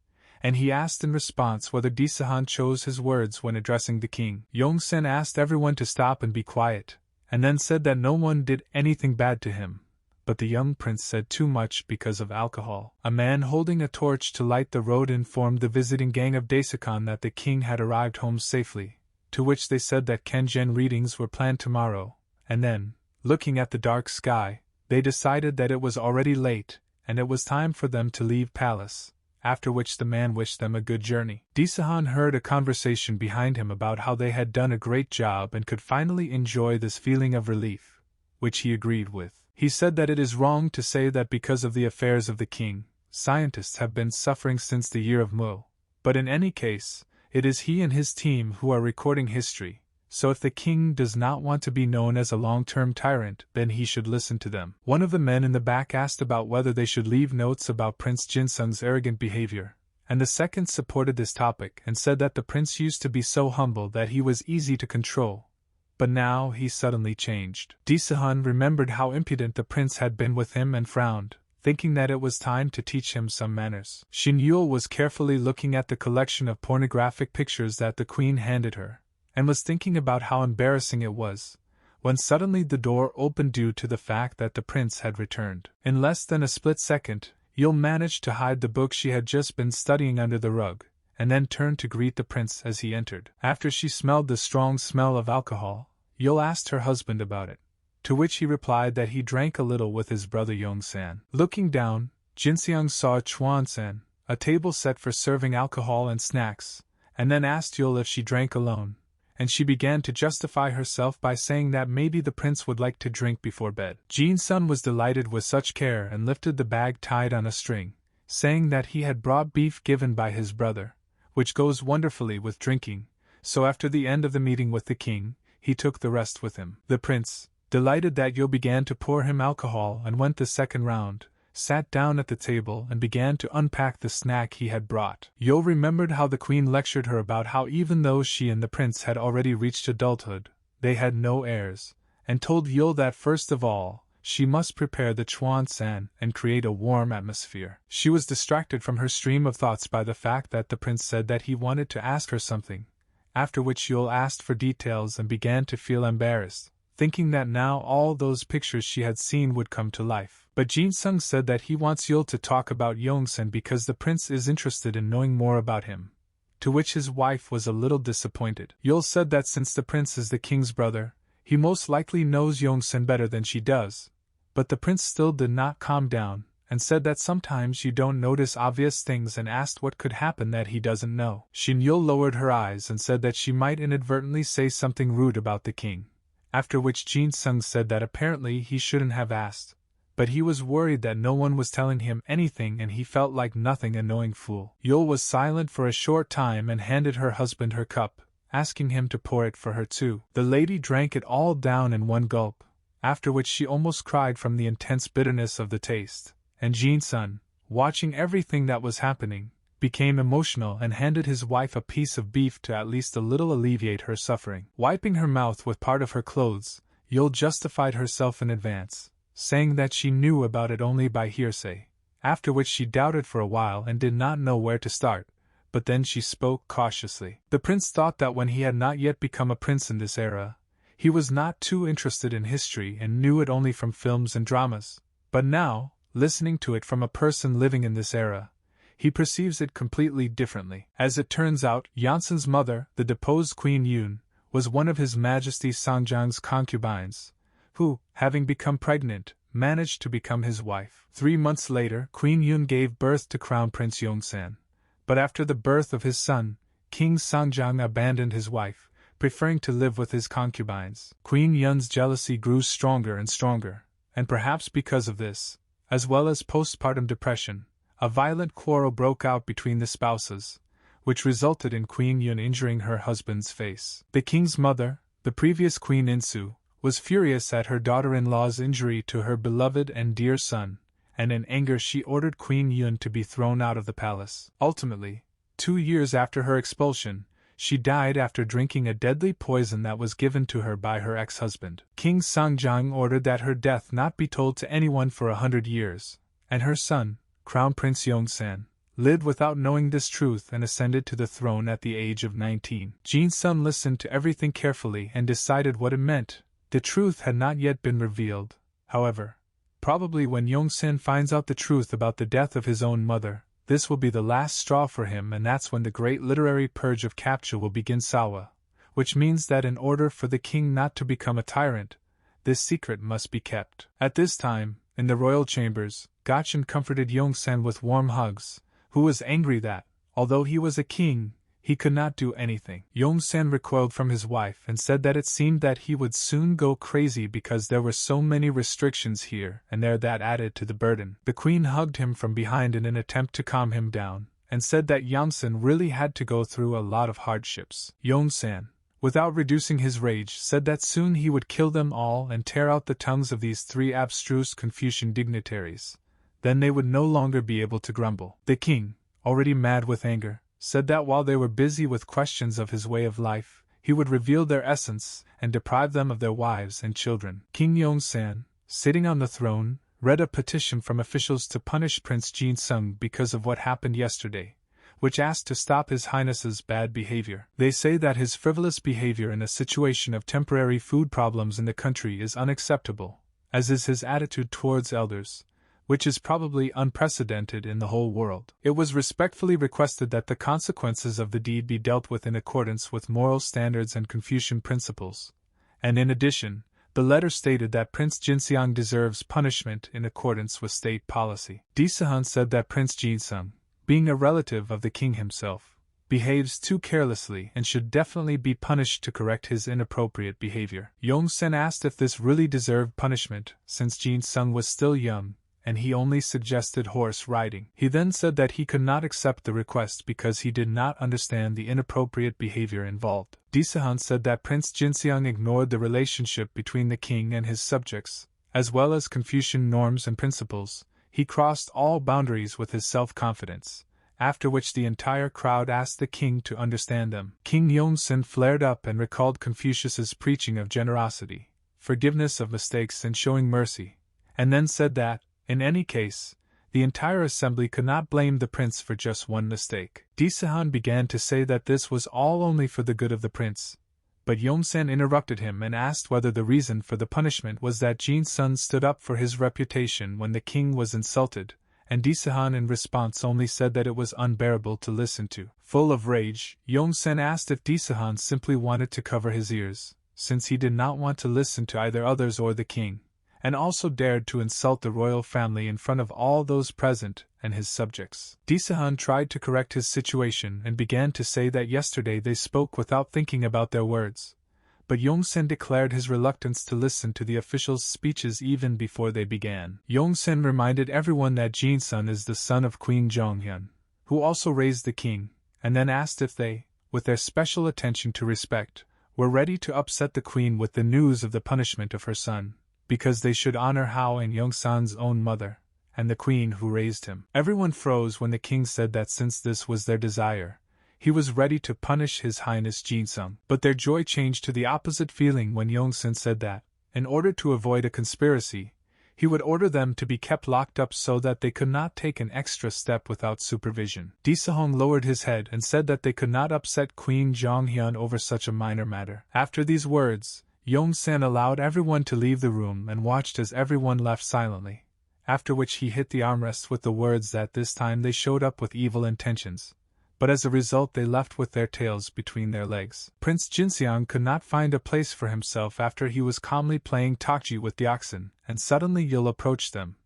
and he asked in response whether Disahun chose his words when addressing the king. Yongsan asked everyone to stop and be quiet, and then said that no one did anything bad to him, but the young prince said too much because of alcohol. A man holding a torch to light the road informed the visiting gang of Daisakon that the king had arrived home safely, to which they said that Kenjen readings were planned tomorrow, and then, looking at the dark sky, they decided that it was already late, and it was time for them to leave palace, after which the man wished them a good journey. Disahun heard a conversation behind him about how they had done a great job and could finally enjoy this feeling of relief, which he agreed with. He said that it is wrong to say that because of the affairs of the king, scientists have been suffering since the year of Mu, but in any case, it is he and his team who are recording history, so if the king does not want to be known as a long-term tyrant, then he should listen to them. One of the men in the back asked about whether they should leave notes about Prince Jin-sung's arrogant behavior, and the second supported this topic and said that the prince used to be so humble that he was easy to control, but now he suddenly changed. Disahun remembered how impudent the prince had been with him and frowned, thinking that it was time to teach him some manners. Shin Yul was carefully looking at the collection of pornographic pictures that the queen handed her, and was thinking about how embarrassing it was, when suddenly the door opened due to the fact that the prince had returned. In less than a split second, Yul managed to hide the book she had just been studying under the rug, and then turned to greet the prince as he entered. After she smelled the strong smell of alcohol, Yul asked her husband about it, to which he replied that he drank a little with his brother Yongsan. Looking down, Jinseong saw Chuan-san, a table set for serving alcohol and snacks, and then asked Yul if she drank alone, and she began to justify herself by saying that maybe the prince would like to drink before bed. Jin-sun was delighted with such care and lifted the bag tied on a string, saying that he had brought beef given by his brother, which goes wonderfully with drinking, so after the end of the meeting with the king, he took the rest with him. The prince, delighted that Yul began to pour him alcohol and went the second round, sat down at the table and began to unpack the snack he had brought. Yul remembered how the queen lectured her about how even though she and the prince had already reached adulthood, they had no heirs, and told Yul that first of all, she must prepare the Chuan-san and create a warm atmosphere. She was distracted from her stream of thoughts by the fact that the prince said that he wanted to ask her something, after which Yul asked for details and began to feel embarrassed, thinking that now all those pictures she had seen would come to life. But Jin Sung said that he wants Yul to talk about Yongsan because the prince is interested in knowing more about him, to which his wife was a little disappointed. Yul said that since the prince is the king's brother, he most likely knows Yongsan better than she does, but the prince still did not calm down, and said that sometimes you don't notice obvious things and asked what could happen that he doesn't know. Shin Yul lowered her eyes and said that she might inadvertently say something rude about the king, after which Jin Sung said that apparently he shouldn't have asked, but he was worried that no one was telling him anything and he felt like nothing annoying fool. Yul was silent for a short time and handed her husband her cup, asking him to pour it for her too. The lady drank it all down in one gulp, after which she almost cried from the intense bitterness of the taste, and Jin Sun, watching everything that was happening, became emotional and handed his wife a piece of beef to at least a little alleviate her suffering. Wiping her mouth with part of her clothes, Yul justified herself in advance, saying that she knew about it only by hearsay, after which she doubted for a while and did not know where to start, but then she spoke cautiously. The prince thought that when he had not yet become a prince in this era, he was not too interested in history and knew it only from films and dramas, but now, listening to it from a person living in this era, he perceives it completely differently. As it turns out, Yonsan's mother, the deposed Queen Yun, was one of His Majesty Sangjang's concubines, who, having become pregnant, managed to become his wife. 3 months later, Queen Yun gave birth to Crown Prince Yongsan, but after the birth of his son, King Sangjang abandoned his wife, preferring to live with his concubines. Queen Yun's jealousy grew stronger and stronger, and perhaps because of this, as well as postpartum depression, a violent quarrel broke out between the spouses, which resulted in Queen Yun injuring her husband's face. The king's mother, the previous Queen Insu, was furious at her daughter-in-law's injury to her beloved and dear son, and in anger she ordered Queen Yun to be thrown out of the palace. Ultimately, 2 years after her expulsion, she died after drinking a deadly poison that was given to her by her ex-husband. King Sangjang ordered that her death not be told to anyone for 100 years, and her son, Crown Prince Yongsan, lived without knowing this truth and ascended to the throne at the age of 19. Jin Sun listened to everything carefully and decided what it meant. The truth had not yet been revealed, however. Probably when Yongsan finds out the truth about the death of his own mother, this will be the last straw for him, and that's when the great literary purge of capture will begin. Sawa, which means that in order for the king not to become a tyrant, this secret must be kept. At this time, in the royal chambers, Gachin comforted Yongsan with warm hugs, who was angry that, although he was a king, he could not do anything. Yongsan recoiled from his wife and said that it seemed that he would soon go crazy because there were so many restrictions here and there that added to the burden. The queen hugged him from behind in an attempt to calm him down, and said that Yongsan really had to go through a lot of hardships. Yongsan, without reducing his rage, said that soon he would kill them all and tear out the tongues of these 3 abstruse Confucian dignitaries. Then they would no longer be able to grumble. The king, already mad with anger, said that while they were busy with questions of his way of life, he would reveal their essence and deprive them of their wives and children. King Yongsan, sitting on the throne, read a petition from officials to punish Prince Jin Sung because of what happened yesterday, which asked to stop His Highness's bad behavior. They say that his frivolous behavior in a situation of temporary food problems in the country is unacceptable, as is his attitude towards elders, which is probably unprecedented in the whole world. It was respectfully requested that the consequences of the deed be dealt with in accordance with moral standards and Confucian principles, and in addition, the letter stated that Prince Jinseong deserves punishment in accordance with state policy. Disahan said that Prince Jinsung, being a relative of the king himself, behaves too carelessly and should definitely be punished to correct his inappropriate behavior. Yongsen asked if this really deserved punishment, since Jinsung was still young, and he only suggested horse riding. He then said that he could not accept the request because he did not understand the inappropriate behavior involved. Disahan said that Prince Jinseong ignored the relationship between the king and his subjects, as well as Confucian norms and principles. He crossed all boundaries with his self-confidence, after which the entire crowd asked the king to understand them. King Yongsan flared up and recalled Confucius's preaching of generosity, forgiveness of mistakes and showing mercy, and then said that, in any case, the entire assembly could not blame the prince for just one mistake. Disahan began to say that this was all only for the good of the prince, but Yongsan interrupted him and asked whether the reason for the punishment was that Jin-sun stood up for his reputation when the king was insulted, and Disahan in response only said that it was unbearable to listen to. Full of rage, Yongsan asked if Disahan simply wanted to cover his ears, since he did not want to listen to either others or the king, and also dared to insult the royal family in front of all those present and his subjects. Disahan tried to correct his situation and began to say that yesterday they spoke without thinking about their words, but Yongsen declared his reluctance to listen to the officials' speeches even before they began. Yongsen reminded everyone that Jin-sun is the son of Queen Jonghyun, who also raised the king, and then asked if they, with their special attention to respect, were ready to upset the queen with the news of the punishment of her son, because they should honor Hao and Yongsan's own mother, and the queen who raised him. Everyone froze when the king said that since this was their desire, he was ready to punish His Highness Jin-sung. But their joy changed to the opposite feeling when Yongsan said that, in order to avoid a conspiracy, he would order them to be kept locked up so that they could not take an extra step without supervision. Disahong lowered his head and said that they could not upset Queen Jonghyun over such a minor matter. After these words, Yongsan allowed everyone to leave the room and watched as everyone left silently, after which he hit the armrests with the words that this time they showed up with evil intentions, but as a result they left with their tails between their legs. Prince Jinseong could not find a place for himself after he was calmly playing tokji with the oxen, and suddenly Yul approached them,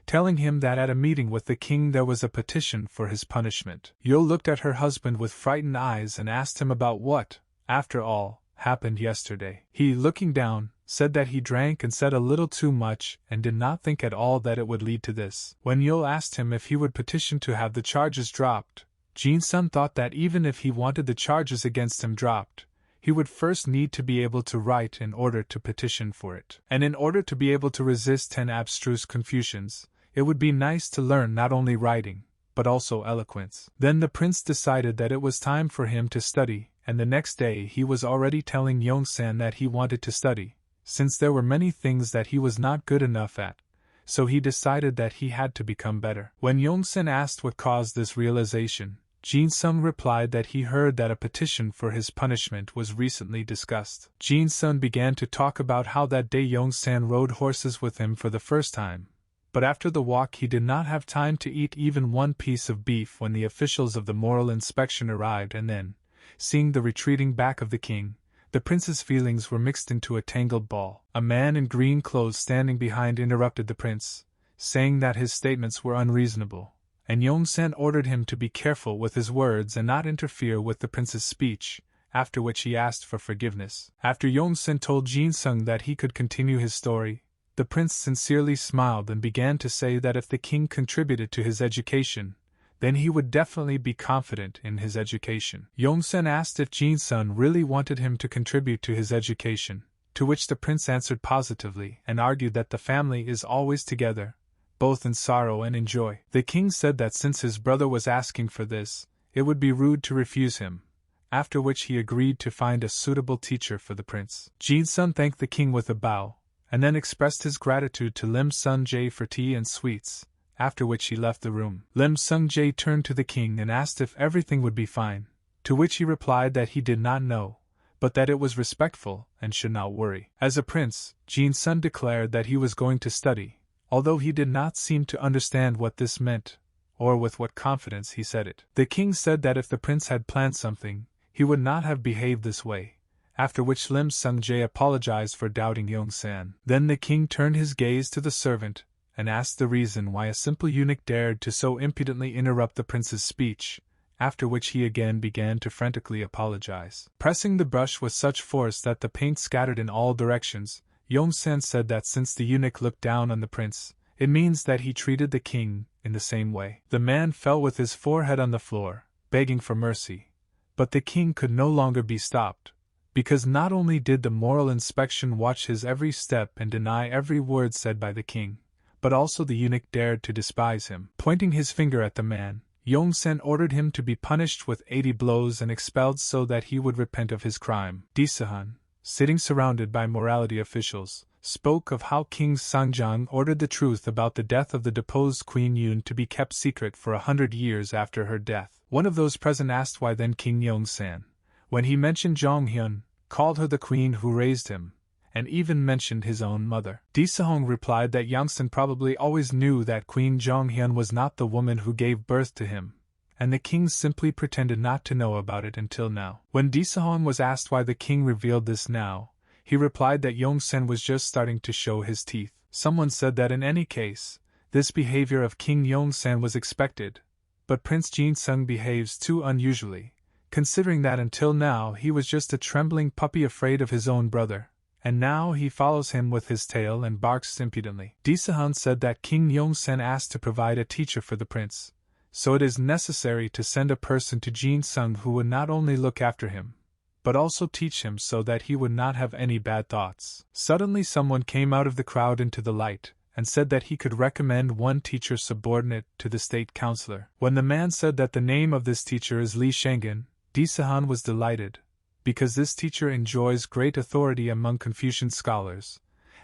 telling him that at a meeting with the king there was a petition for his punishment. Yul looked at her husband with frightened eyes and asked him about what, after all, happened yesterday. He, looking down, said that he drank and said a little too much and did not think at all that it would lead to this. When Yul asked him if he would petition to have the charges dropped, Jin-sun thought that even if he wanted the charges against him dropped, he would first need to be able to write in order to petition for it. And in order to be able to resist 10 abstruse Confucians, it would be nice to learn not only writing, but also eloquence. Then the prince decided that it was time for him to study, and the next day he was already telling Yongsan that he wanted to study, since there were many things that he was not good enough at, so he decided that he had to become better. When Yongsan asked what caused this realization, Jin-sung replied that he heard that a petition for his punishment was recently discussed. Jin-sung began to talk about how that day Yongsan rode horses with him for the first time, but after the walk he did not have time to eat even one piece of beef when the officials of the moral inspection arrived, and then, seeing the retreating back of the king, the prince's feelings were mixed into a tangled ball. A man in green clothes standing behind interrupted the prince, saying that his statements were unreasonable, and Yongsan ordered him to be careful with his words and not interfere with the prince's speech, after which he asked for forgiveness. After Yongsan told Jin-sung that he could continue his story, the prince sincerely smiled and began to say that if the king contributed to his education, then he would definitely be confident in his education. Yongsan asked if Jin-sun really wanted him to contribute to his education, to which the prince answered positively and argued that the family is always together, both in sorrow and in joy. The king said that since his brother was asking for this, it would be rude to refuse him, after which he agreed to find a suitable teacher for the prince. Jin-sun thanked the king with a bow, and then expressed his gratitude to Lim Sung-jae for tea and sweets, after which he left the room. Lim Sung-jae turned to the king and asked if everything would be fine, to which he replied that he did not know, but that it was respectful and should not worry. As a prince, Jin-sun declared that he was going to study, although he did not seem to understand what this meant, or with what confidence he said it. The king said that if the prince had planned something, he would not have behaved this way, after which Lim Sung-jae apologized for doubting Yongsan. Then the king turned his gaze to the servant, and asked the reason why a simple eunuch dared to so impudently interrupt the prince's speech, after which he again began to frantically apologize. Pressing the brush with such force that the paint scattered in all directions, Yongsan said that since the eunuch looked down on the prince, it means that he treated the king in the same way. The man fell with his forehead on the floor, begging for mercy, but the king could no longer be stopped, because not only did the moral inspection watch his every step and deny every word said by the king, but also the eunuch dared to despise him. Pointing his finger at the man, Yongsan ordered him to be punished with 80 blows and expelled so that he would repent of his crime. Disahan, sitting surrounded by morality officials, spoke of how King Sangjang ordered the truth about the death of the deposed Queen Yun to be kept secret for 100 years after her death. One of those present asked why then King Yongsan, when he mentioned Jonghyun, called her the queen who raised him, and even mentioned his own mother. Disahong replied that Yongsan probably always knew that Queen Jonghyun was not the woman who gave birth to him, and the king simply pretended not to know about it until now. When Disahong was asked why the king revealed this now, he replied that Yongsan was just starting to show his teeth. Someone said that in any case, this behavior of King Yongsan was expected, but Prince Jinsung behaves too unusually, considering that until now he was just a trembling puppy afraid of his own brother, and now he follows him with his tail and barks impudently. Disahong said that King Yongsan asked to provide a teacher for the prince, so it is necessary to send a person to Jinsung who would not only look after him, but also teach him so that he would not have any bad thoughts. Suddenly someone came out of the crowd into the light, and said that he could recommend one teacher subordinate to the state counselor. When the man said that the name of this teacher is Li Shengen, Disahong was delighted, because this teacher enjoys great authority among Confucian scholars,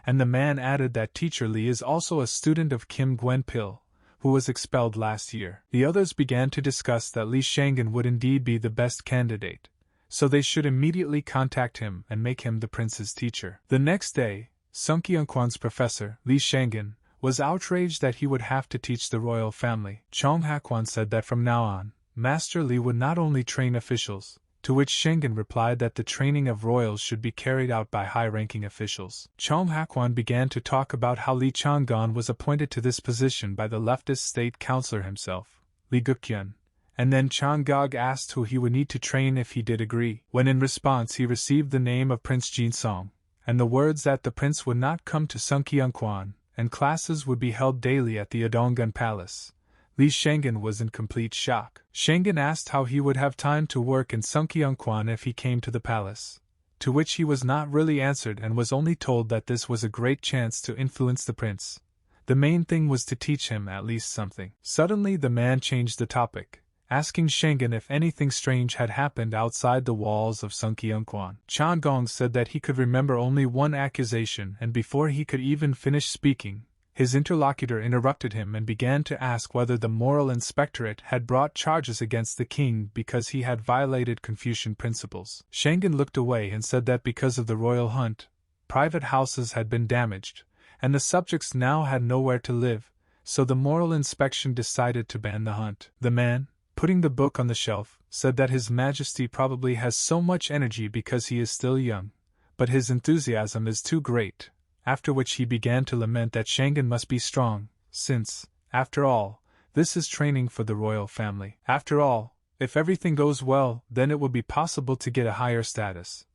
and the man added that teacher Li is also a student of Kim Gwen-pil, who was expelled last year. The others began to discuss that Li Shengen would indeed be the best candidate, so they should immediately contact him and make him the prince's teacher. The next day, Sung Kyung-kwan's professor, Li Shengen, was outraged that he would have to teach the royal family. Chong Ha-kwan said that from now on, Master Li would not only train officials, to which Shengen replied that the training of royals should be carried out by high-ranking officials. Chong Ha-kwan began to talk about how Li Chang'an was appointed to this position by the leftist state counselor himself, Li Gukkyun, and then Chang Gog asked who he would need to train if he did agree, when in response he received the name of Prince Jinsong, and the words that the prince would not come to Sung Kyung-kwan, and classes would be held daily at the Adonggun Palace. Li Shengen was in complete shock. Shengen asked how he would have time to work in Sung Kyung-kwan if he came to the palace, to which he was not really answered and was only told that this was a great chance to influence the prince. The main thing was to teach him at least something. Suddenly the man changed the topic, asking Shengen if anything strange had happened outside the walls of Sung Kyung-kwan. Chan Gong said that he could remember only one accusation, and before he could even finish speaking, his interlocutor interrupted him and began to ask whether the moral inspectorate had brought charges against the king because he had violated Confucian principles. Shengen looked away and said that because of the royal hunt, private houses had been damaged, and the subjects now had nowhere to live, so the moral inspection decided to ban the hunt. The man, putting the book on the shelf, said that His Majesty probably has so much energy because he is still young, but his enthusiasm is too great, after which he began to lament that Shengen must be strong, since, after all, this is training for the royal family. After all, if everything goes well, then it will be possible to get a higher status.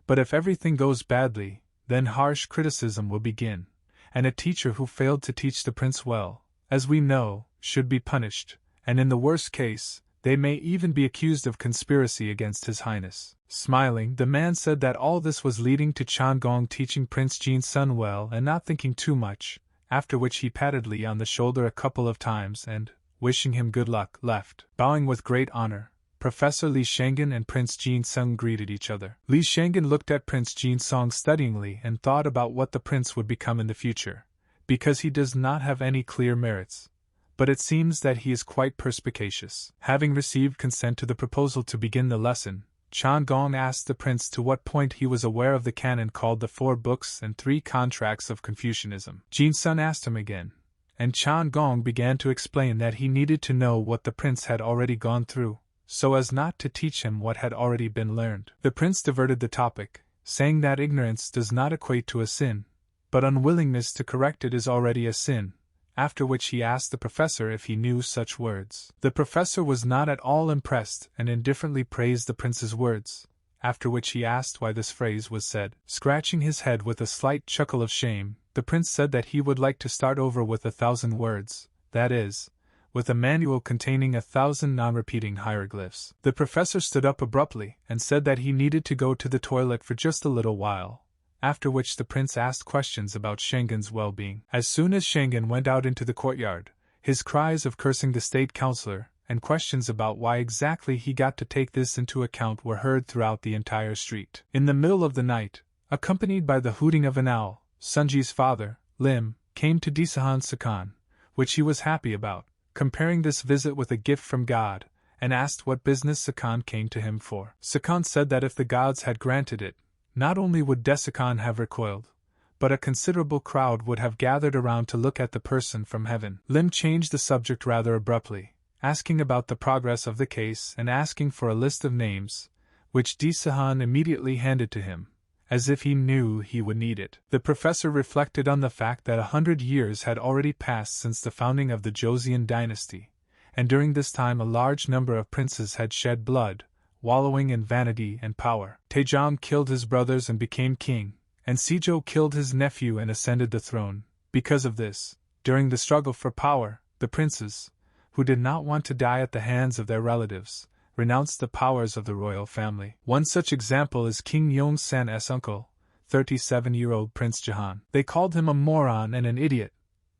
But if everything goes badly, then harsh criticism will begin, and a teacher who failed to teach the prince well, as we know, should be punished, and in the worst case, they may even be accused of conspiracy against His Highness. Smiling, the man said that all this was leading to Chan Gong teaching Prince Jinsun well and not thinking too much, after which he patted Li on the shoulder a couple of times and, wishing him good luck, left. Bowing with great honor, Professor Li Shengen and Prince Jinsung greeted each other. Li Shengen looked at Prince Jinsung studyingly and thought about what the prince would become in the future, because he does not have any clear merits. But it seems that he is quite perspicacious. Having received consent to the proposal to begin the lesson, Chan Gong asked the prince to what point he was aware of the canon called the 4 Books and 3 Contracts of Confucianism. Jinsun asked him again, and Chan Gong began to explain that he needed to know what the prince had already gone through, so as not to teach him what had already been learned. The prince diverted the topic, saying that ignorance does not equate to a sin, but unwillingness to correct it is already a sin. After which he asked the professor if he knew such words. The professor was not at all impressed and indifferently praised the prince's words, after which he asked why this phrase was said. Scratching his head with a slight chuckle of shame, the prince said that he would like to start over with 1,000 words, that is, with a manual containing 1,000 non-repeating hieroglyphs. The professor stood up abruptly and said that he needed to go to the toilet for just a little while, after which the prince asked questions about Shengen's well-being. As soon as Shengen went out into the courtyard, his cries of cursing the state counselor, and questions about why exactly he got to take this into account were heard throughout the entire street. In the middle of the night, accompanied by the hooting of an owl, Sunji's father, Lim, came to Disahan Sakan, which he was happy about, comparing this visit with a gift from God, and asked what business Sakan came to him for. Sakan said that if the gods had granted it, not only would Desakan have recoiled, but a considerable crowd would have gathered around to look at the person from heaven. Lim changed the subject rather abruptly, asking about the progress of the case and asking for a list of names, which Disahan immediately handed to him, as if he knew he would need it. The professor reflected on the fact that 100 years had already passed since the founding of the Joseon dynasty, and during this time a large number of princes had shed blood, wallowing in vanity and power. Taejong killed his brothers and became king, and Sejong killed his nephew and ascended the throne. Because of this, during the struggle for power, the princes, who did not want to die at the hands of their relatives, renounced the powers of the royal family. One such example is King Yong-san's uncle, 37-year-old Prince Jahan. They called him a moron and an idiot,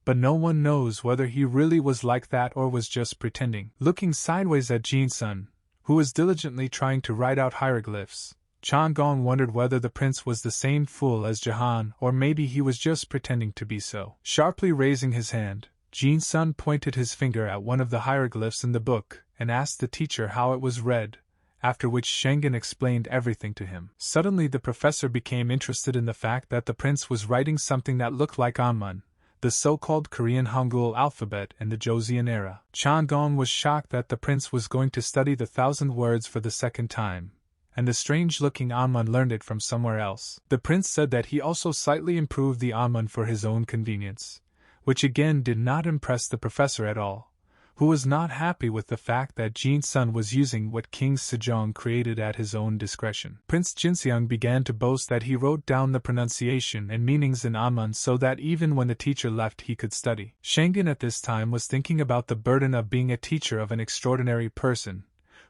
but no one knows whether he really was like that or was just pretending. Looking sideways at Jin-sun, who was diligently trying to write out hieroglyphs, Chan Gong wondered whether the prince was the same fool as Jahan or maybe he was just pretending to be so. Sharply raising his hand, Jin-sun pointed his finger at one of the hieroglyphs in the book and asked the teacher how it was read, after which Shengen explained everything to him. Suddenly the professor became interested in the fact that the prince was writing something that looked like Anmun, the so-called Korean Hangul alphabet in the Joseon era. Chan Gong was shocked that the prince was going to study the 1,000 words for the second time, and the strange-looking Anmun learned it from somewhere else. The prince said that he also slightly improved the Anmun for his own convenience, which again did not impress the professor at all, who was not happy with the fact that Jin-sun was using what King Sejong created at his own discretion. Prince Jinseong began to boast that he wrote down the pronunciation and meanings in Anmun so that even when the teacher left he could study. Shengen at this time was thinking about the burden of being a teacher of an extraordinary person,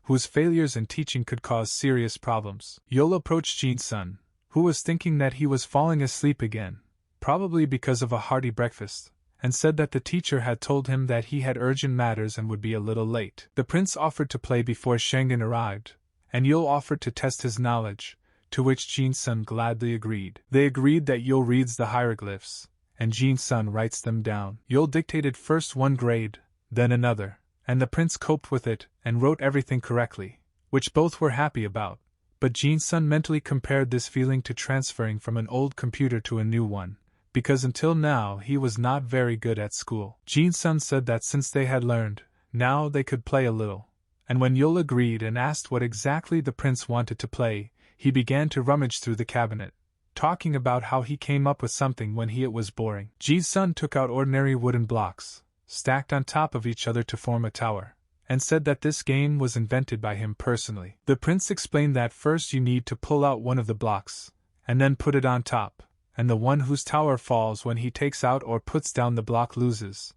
whose failures in teaching could cause serious problems. Yul approached Jin-sun, who was thinking that he was falling asleep again, probably because of a hearty breakfast, and said that the teacher had told him that he had urgent matters and would be a little late. The prince offered to play before Shengen arrived, and Yul offered to test his knowledge, to which Jin-sun gladly agreed. They agreed that Yul reads the hieroglyphs, and Jin-sun writes them down. Yul dictated first one grade, then another, and the prince coped with it and wrote everything correctly, which both were happy about, but Jin-sun mentally compared this feeling to transferring from an old computer to a new one, because until now he was not very good at school. Jin-sun said that since they had learned, now they could play a little, and when Yul agreed and asked what exactly the prince wanted to play, he began to rummage through the cabinet, talking about how he came up with something when it was boring. Jin-sun took out ordinary wooden blocks, stacked on top of each other to form a tower, and said that this game was invented by him personally. The prince explained that first you need to pull out one of the blocks, and then put it on top, and the one whose tower falls when he takes out or puts down the block loses.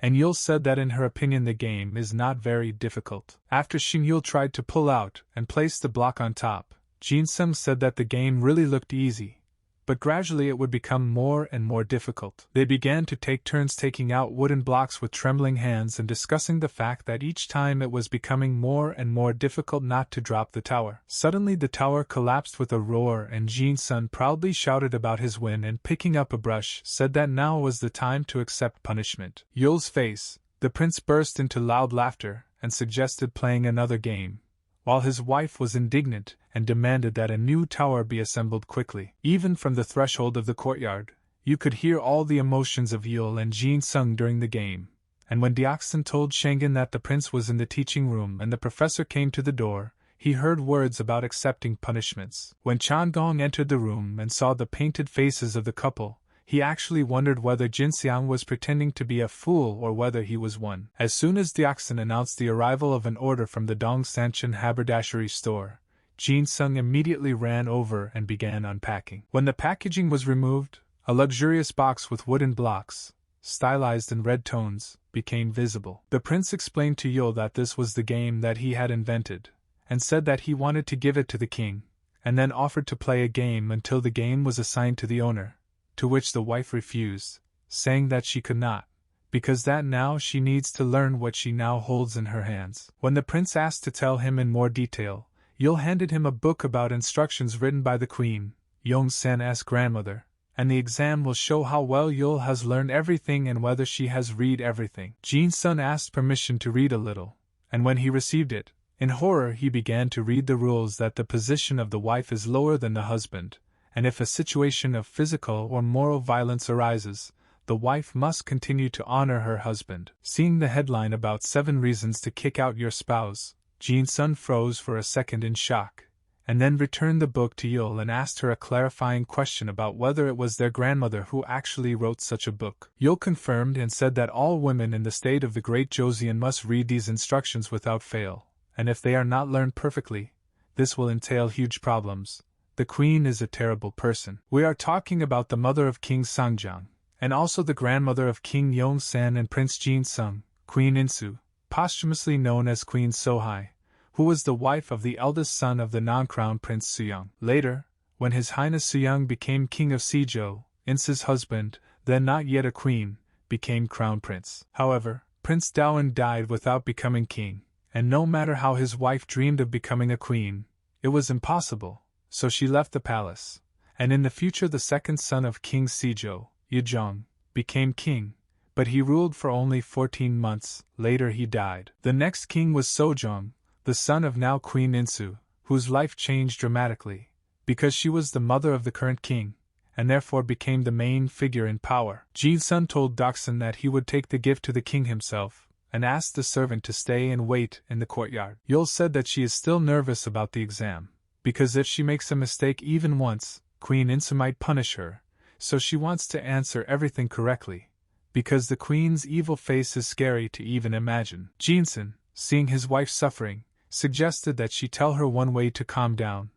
And Yul said that in her opinion the game is not very difficult. After Yul tried to pull out and place the block on top, Jin-sun said that the game really looked easy, but gradually it would become more and more difficult. They began to take turns taking out wooden blocks with trembling hands and discussing the fact that each time it was becoming more and more difficult not to drop the tower. Suddenly the tower collapsed with a roar and Jin-sun proudly shouted about his win and picking up a brush said that now was the time to accept punishment. Yul's face, the prince burst into loud laughter and suggested playing another game, while his wife was indignant and demanded that a new tower be assembled quickly. Even from the threshold of the courtyard, you could hear all the emotions of Yul and Jin-sun during the game, and when Deoxin told Shengen that the prince was in the teaching room and the professor came to the door, he heard words about accepting punishments. When Chan Gong entered the room and saw the painted faces of the couple, he actually wondered whether Jinseong was pretending to be a fool or whether he was one. As soon as Deoxin announced the arrival of an order from the Dongsancheon haberdashery store, Jin-sun immediately ran over and began unpacking. When the packaging was removed, a luxurious box with wooden blocks, stylized in red tones, became visible. The prince explained to Yul that this was the game that he had invented, and said that he wanted to give it to the king, and then offered to play a game until the game was assigned to the owner, to which the wife refused, saying that she could not, because that now she needs to learn what she now holds in her hands. When the prince asked to tell him in more detail, Yul handed him a book about instructions written by the queen, Yong-san's grandmother, and the exam will show how well Yul has learned everything and whether she has read everything. Jin-sun asked permission to read a little, and when he received it, in horror he began to read the rules that the position of the wife is lower than the husband, and if a situation of physical or moral violence arises, the wife must continue to honor her husband. Seeing the headline about 7 reasons to kick out your spouse, Jin-sun froze for a second in shock, and then returned the book to Yul and asked her a clarifying question about whether it was their grandmother who actually wrote such a book. Yul confirmed and said that all women in the state of the Great Joseon must read these instructions without fail, and if they are not learned perfectly, this will entail huge problems. The queen is a terrible person. We are talking about the mother of King Sangjang, and also the grandmother of King Yong-san and Prince Jin-sung, Queen Insu, posthumously known as Queen Sohai, who was the wife of the eldest son of the non-crowned Prince Suyang. Later, when His Highness Suyang became king of Sezhou, Insu's husband, then not yet a queen, became crown prince. However, Prince Daoan died without becoming king, and no matter how his wife dreamed of becoming a queen, it was impossible, so she left the palace, and in the future the second son of King Sezhou, Yejong, became king, but he ruled for only 14 months. Later he died. The next king was Sojong, the son of now Queen Insu, whose life changed dramatically, because she was the mother of the current king, and therefore became the main figure in power. Jin-sun told Doksun that he would take the gift to the king himself, and asked the servant to stay and wait in the courtyard. Yul said that she is still nervous about the exam, because if she makes a mistake even once, Queen Insu might punish her, so she wants to answer everything correctly, because the queen's evil face is scary to even imagine. Jin-sun, seeing his wife suffering, suggested that she tell her one way to calm down,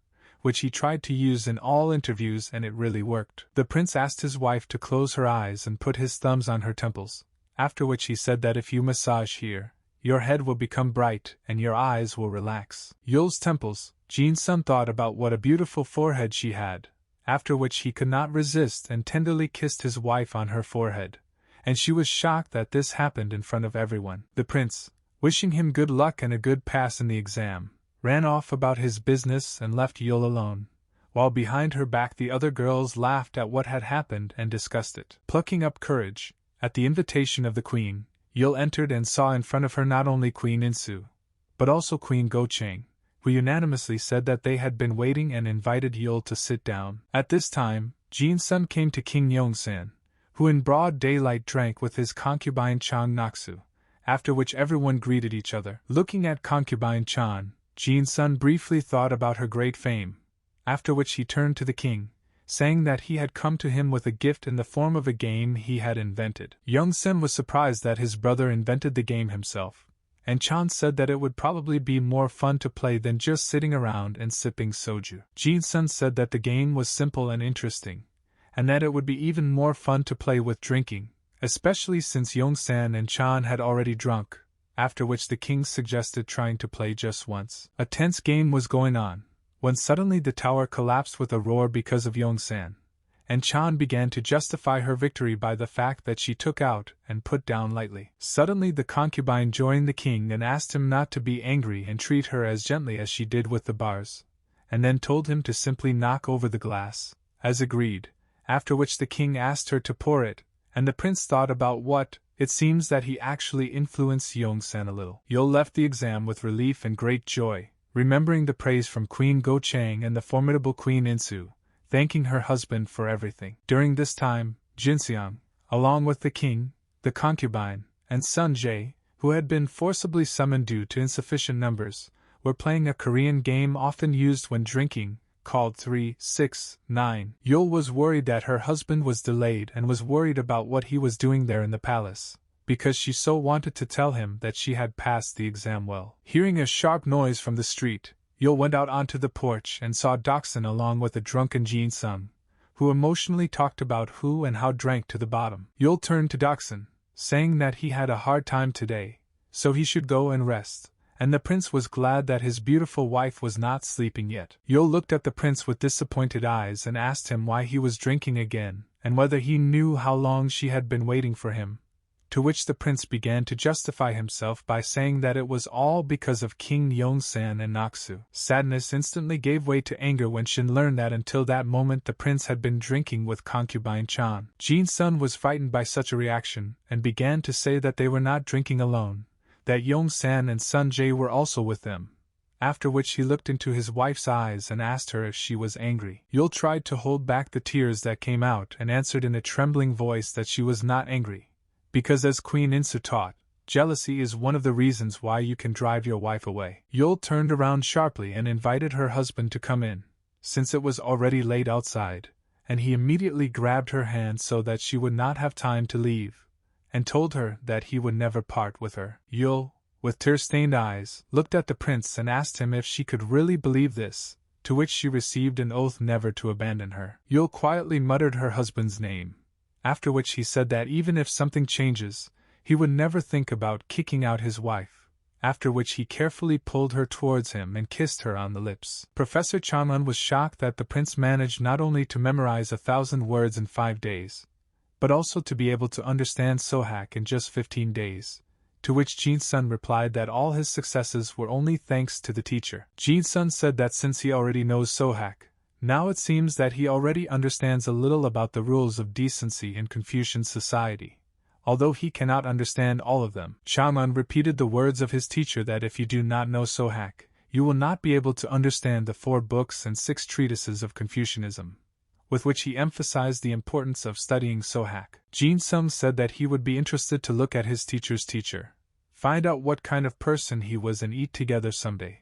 which he tried to use in all interviews and it really worked. The prince asked his wife to close her eyes and put his thumbs on her temples, after which he said that if you massage here, your head will become bright and your eyes will relax. Yul's temples, Jin-sun thought about what a beautiful forehead she had, after which he could not resist and tenderly kissed his wife on her forehead, and she was shocked that this happened in front of everyone. The prince, wishing him good luck and a good pass in the exam, ran off about his business and left Yul alone, while behind her back the other girls laughed at what had happened and discussed it. Plucking up courage, at the invitation of the queen, Yul entered and saw in front of her not only Queen Insu, but also Queen Gochang, who unanimously said that they had been waiting and invited Yul to sit down. At this time, Jin-sun came to King Yong-san, who in broad daylight drank with his concubine Chang Naksu, after which everyone greeted each other. Looking at concubine Chan, Jin-sun briefly thought about her great fame, after which he turned to the king, saying that he had come to him with a gift in the form of a game he had invented. Yong-sen was surprised that his brother invented the game himself, and Chan said that it would probably be more fun to play than just sitting around and sipping soju. Jin-sun said that the game was simple and interesting, and that it would be even more fun to play with drinking, especially since Yong-san and Chan had already drunk, after which the king suggested trying to play just once. A tense game was going on, when suddenly the tower collapsed with a roar because of Yong-san, and Chan began to justify her victory by the fact that she took out and put down lightly. Suddenly the concubine joined the king and asked him not to be angry and treat her as gently as she did with the bars, and then told him to simply knock over the glass, as agreed, after which the king asked her to pour it, and the prince thought about what. It seems that he actually influenced Yong-san a little. Yul left the exam with relief and great joy, remembering the praise from Queen Gochang and the formidable Queen Insu, thanking her husband for everything. During this time, Jinseong, along with the king, the concubine, and Sun Jae, who had been forcibly summoned due to insufficient numbers, were playing a Korean game often used when drinking, called 3-6-9. Yul was worried that her husband was delayed and was worried about what he was doing there in the palace, because she so wanted to tell him that she had passed the exam well. Hearing a sharp noise from the street, Yul went out onto the porch and saw Doksun along with a drunken Jin-sung, who emotionally talked about who and how drank to the bottom. Yul turned to Doksun, saying that he had a hard time today, so he should go and rest, and the prince was glad that his beautiful wife was not sleeping yet. Yul looked at the prince with disappointed eyes and asked him why he was drinking again, and whether he knew how long she had been waiting for him. to which the prince began to justify himself by saying that it was all because of King Yongsan and Naksu. Sadness instantly gave way to anger when Shin learned that until that moment the prince had been drinking with concubine Chan. Jin-sun was frightened by such a reaction, and began to say that they were not drinking alone, that Yongsan and Sun Jae were also with them. After which he looked into his wife's eyes and asked her if she was angry. Yul tried to hold back the tears that came out and answered in a trembling voice that she was not angry, because as Queen Insu taught, jealousy is one of the reasons why you can drive your wife away. Yul turned around sharply and invited her husband to come in, since it was already late outside, and he immediately grabbed her hand so that she would not have time to leave, and told her that he would never part with her. Yul, with tear-stained eyes, looked at the prince and asked him if she could really believe this, to which she received an oath never to abandon her. Yul quietly muttered her husband's name, after which he said that even if something changes, he would never think about kicking out his wife, after which he carefully pulled her towards him and kissed her on the lips. Professor Chanlun was shocked that the prince managed not only to memorize 1,000 words in 5 days, but also to be able to understand Sohak in just 15 days. To which Jin-sun replied that all his successes were only thanks to the teacher. Jin-sun said that since he already knows Sohak, now it seems that he already understands a little about the rules of decency in Confucian society, although he cannot understand all of them. Chanlun repeated the words of his teacher that if you do not know Sohak, you will not be able to understand the 4 books and 6 treatises of Confucianism, with which he emphasized the importance of studying Sohak. Jin-sun said that he would be interested to look at his teacher's teacher, find out what kind of person he was and eat together someday.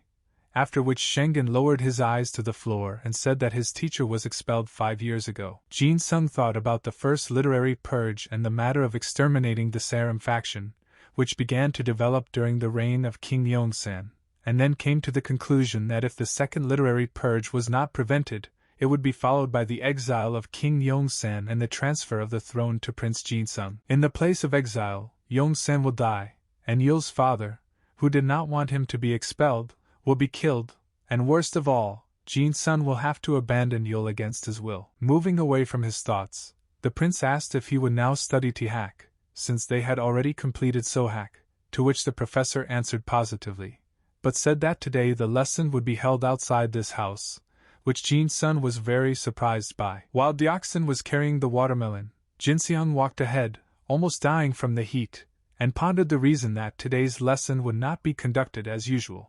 After which Shengen lowered his eyes to the floor and said that his teacher was expelled 5 years ago. Jin-sun thought about the first literary purge and the matter of exterminating the Sarum faction, which began to develop during the reign of King Yongsan, and then came to the conclusion that if the second literary purge was not prevented, it would be followed by the exile of King Yongsan and the transfer of the throne to Prince Jin-sun. In the place of exile, Yongsan will die, and Yul's father, who did not want him to be expelled, will be killed, and worst of all, Jin-sun will have to abandon Yul against his will. Moving away from his thoughts, the prince asked if he would now study T-Hack, since they had already completed Sohak, to which the professor answered positively, but said that today the lesson would be held outside this house, which Jin-sun was very surprised by. While Deoxin was carrying the watermelon, Jinseong walked ahead, almost dying from the heat, and pondered the reason that today's lesson would not be conducted as usual.